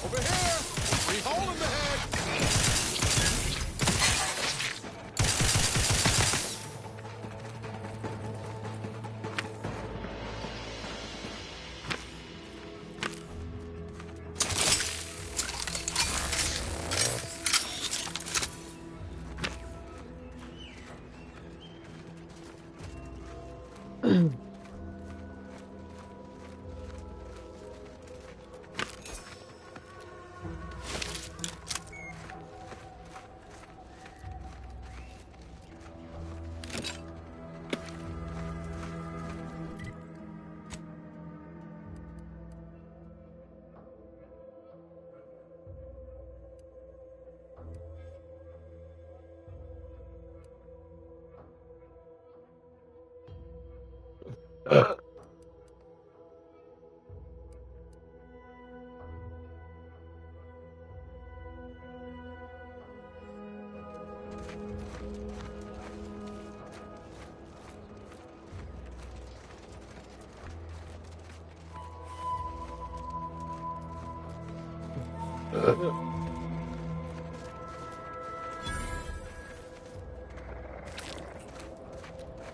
Over here! Free hole in the head!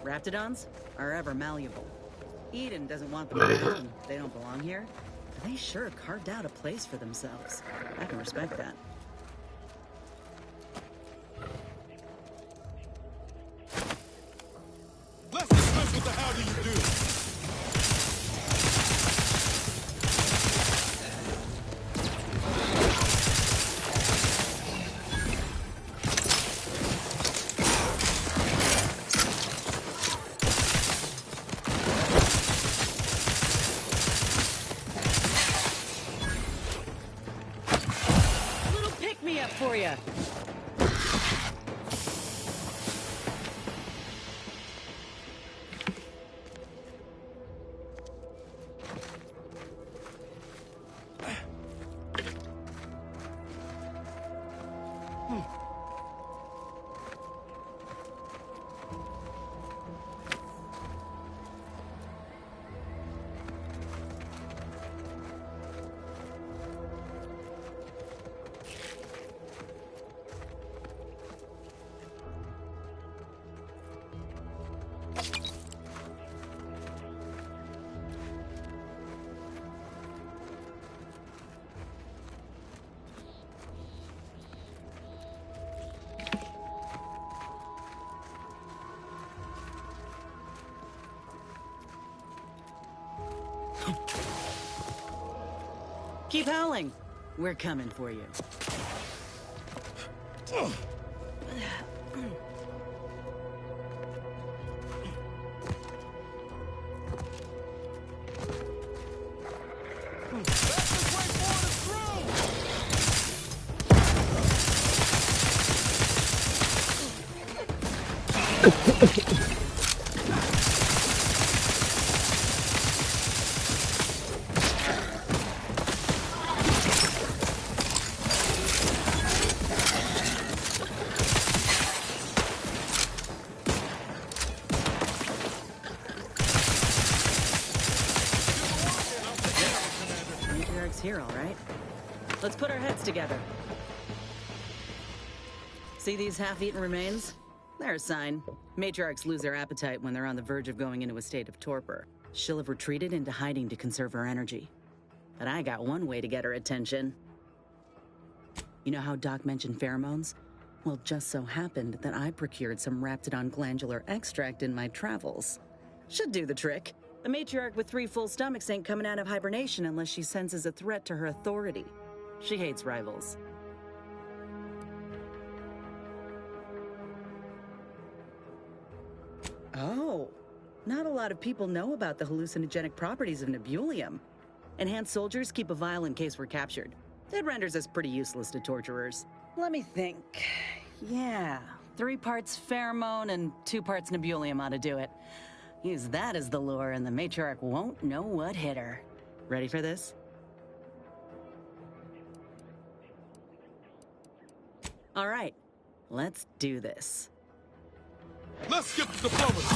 Raptidons are ever malleable. Eden doesn't want them around. They don't belong here. But they sure carved out a place for themselves. I can respect that.
Let's discuss what the hell do you do?
Little pick-me-up for you. Keep howling. We're coming for you. Matriarch's here, all right. Let's put our heads together. See these half-eaten remains? They're a sign. Matriarchs lose their appetite when they're on the verge of going into a state of torpor. She'll have retreated into hiding to conserve her energy. But I got one way to get her attention. You know how Doc mentioned pheromones? Well, just so happened that I procured some Raptidon glandular extract in my travels. Should do the trick. A matriarch with 3 full stomachs ain't coming out of hibernation unless she senses a threat to her authority. She hates rivals. Oh, not a lot of people know about the hallucinogenic properties of Nebulium. Enhanced soldiers keep a vial in case we're captured. It renders us pretty useless to torturers. Let me think. Yeah, 3 parts pheromone and 2 parts nebulium ought to do it. Use that as the lure and the matriarch won't know what hit her. Ready for this? All right, let's do this.
Let's get the diplomacy.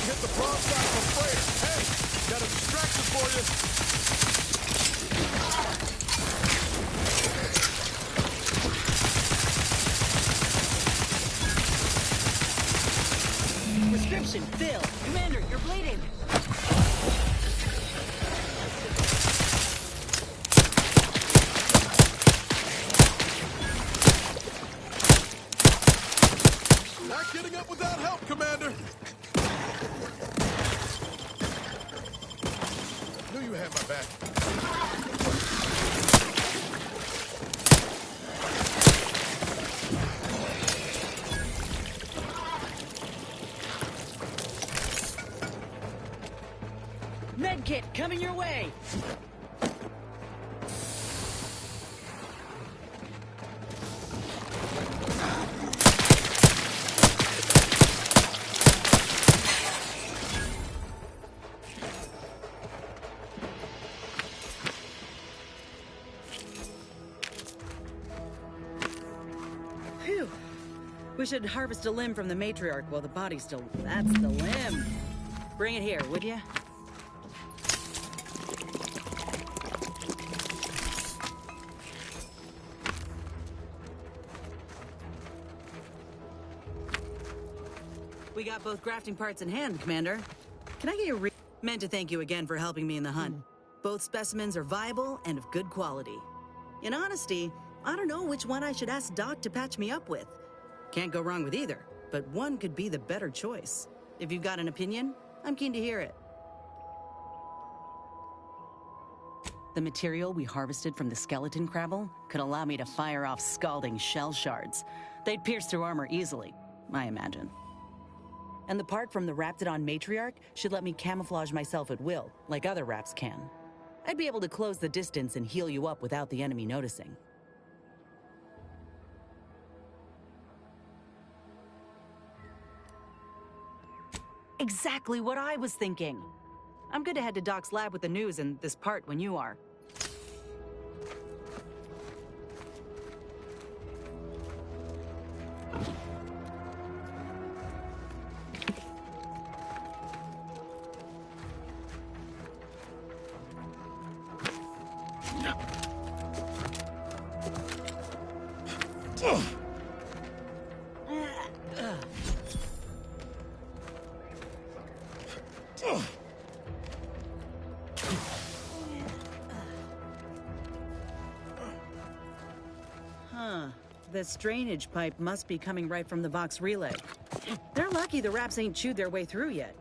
Hit the prom side of a freighter. Hey, got a distraction for
you. Prescription filled. Commander, you're bleeding.
Not getting up without help, Commander. Knew you had my back.
Medkit coming your way. Phew. We should harvest a limb from the matriarch while the body's still... That's the limb. Bring it here, would ya? We got both grafting parts in hand, Commander. Can I get your meant to thank you again for helping me in the hunt. Both specimens are viable and of good quality. In honesty, I don't know which one I should ask Doc to patch me up with. Can't go wrong with either, but one could be the better choice. If you've got an opinion, I'm keen to hear it. The material we harvested from the skeleton crabble could allow me to fire off scalding shell shards. They'd pierce through armor easily, I imagine. And the part from the Raptidon matriarch should let me camouflage myself at will, like other Raps can. I'd be able to close the distance and heal you up without the enemy noticing. Exactly what I was thinking. I'm good to head to Doc's lab with the news and this part when you are. This drainage pipe must be coming right from the Vox relay. They're lucky the Raps ain't chewed their way through yet.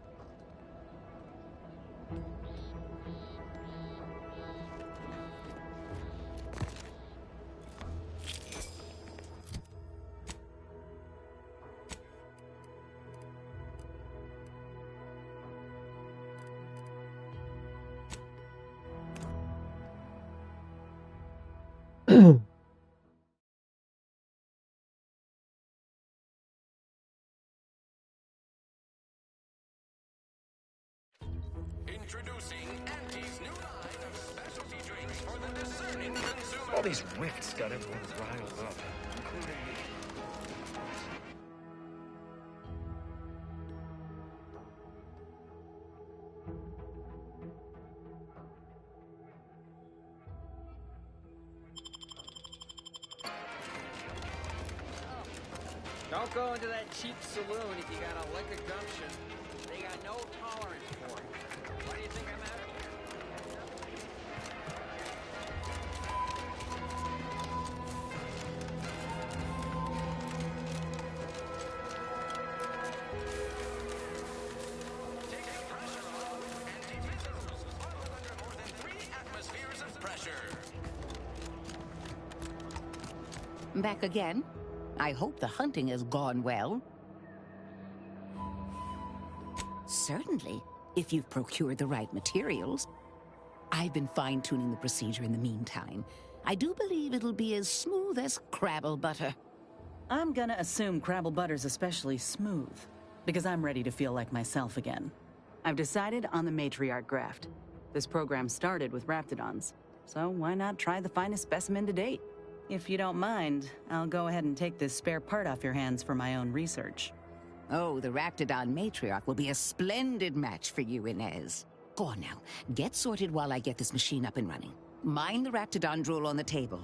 Introducing Auntie's new line of specialty drinks for the discerning consumer.
All these rifts got everyone riled up, including me.
Don't go into that cheap saloon if you got a lick of gumption. They got no tolerance for it. Why do you think I'm out of here?
Taking pressure off. Anti-missiles bottled under more than 3 atmospheres of pressure.
Back again? I hope the hunting has gone well. certainly, if you've procured the right materials. I've been fine-tuning the procedure in the meantime. I do believe it'll be as smooth as Crabble butter.
I'm gonna assume Crabble butter's especially smooth, because I'm ready to feel like myself again. I've decided on the matriarch graft. This program started with Raptidons, so why not try the finest specimen to date? If you don't mind, I'll go ahead and take this spare part off your hands for my own research.
Oh, the Raptidon matriarch will be a splendid match for you, Inez. Go on now, get sorted while I get this machine up and running. Mind the Raptidon drool on the table.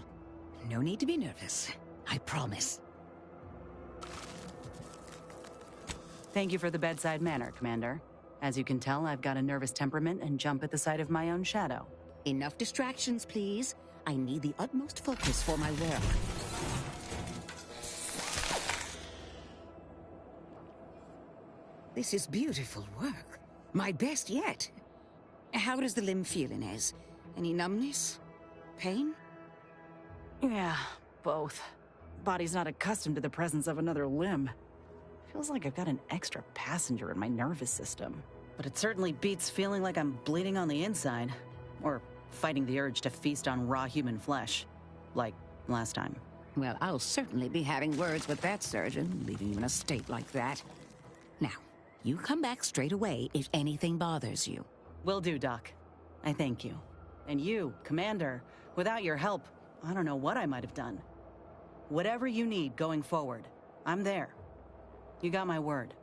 No need to be nervous, I promise.
Thank you for the bedside manner, Commander. As you can tell, I've got a nervous temperament and jump at the sight of my own shadow.
Enough distractions, please. I need the utmost focus for my work. This is beautiful work. My best yet. How does the limb feel, Inez? Any numbness? Pain?
Yeah, both. Body's not accustomed to the presence of another limb. Feels like I've got an extra passenger in my nervous system. But it certainly beats feeling like I'm bleeding on the inside. Or fighting the urge to feast on raw human flesh. Like last time.
Well, I'll certainly be having words with that surgeon, leaving you in a state like that. Now, you come back straight away if anything bothers you.
Will do, Doc. I thank you. And you, Commander, without your help, I don't know what I might have done. Whatever you need going forward, I'm there. You got my word.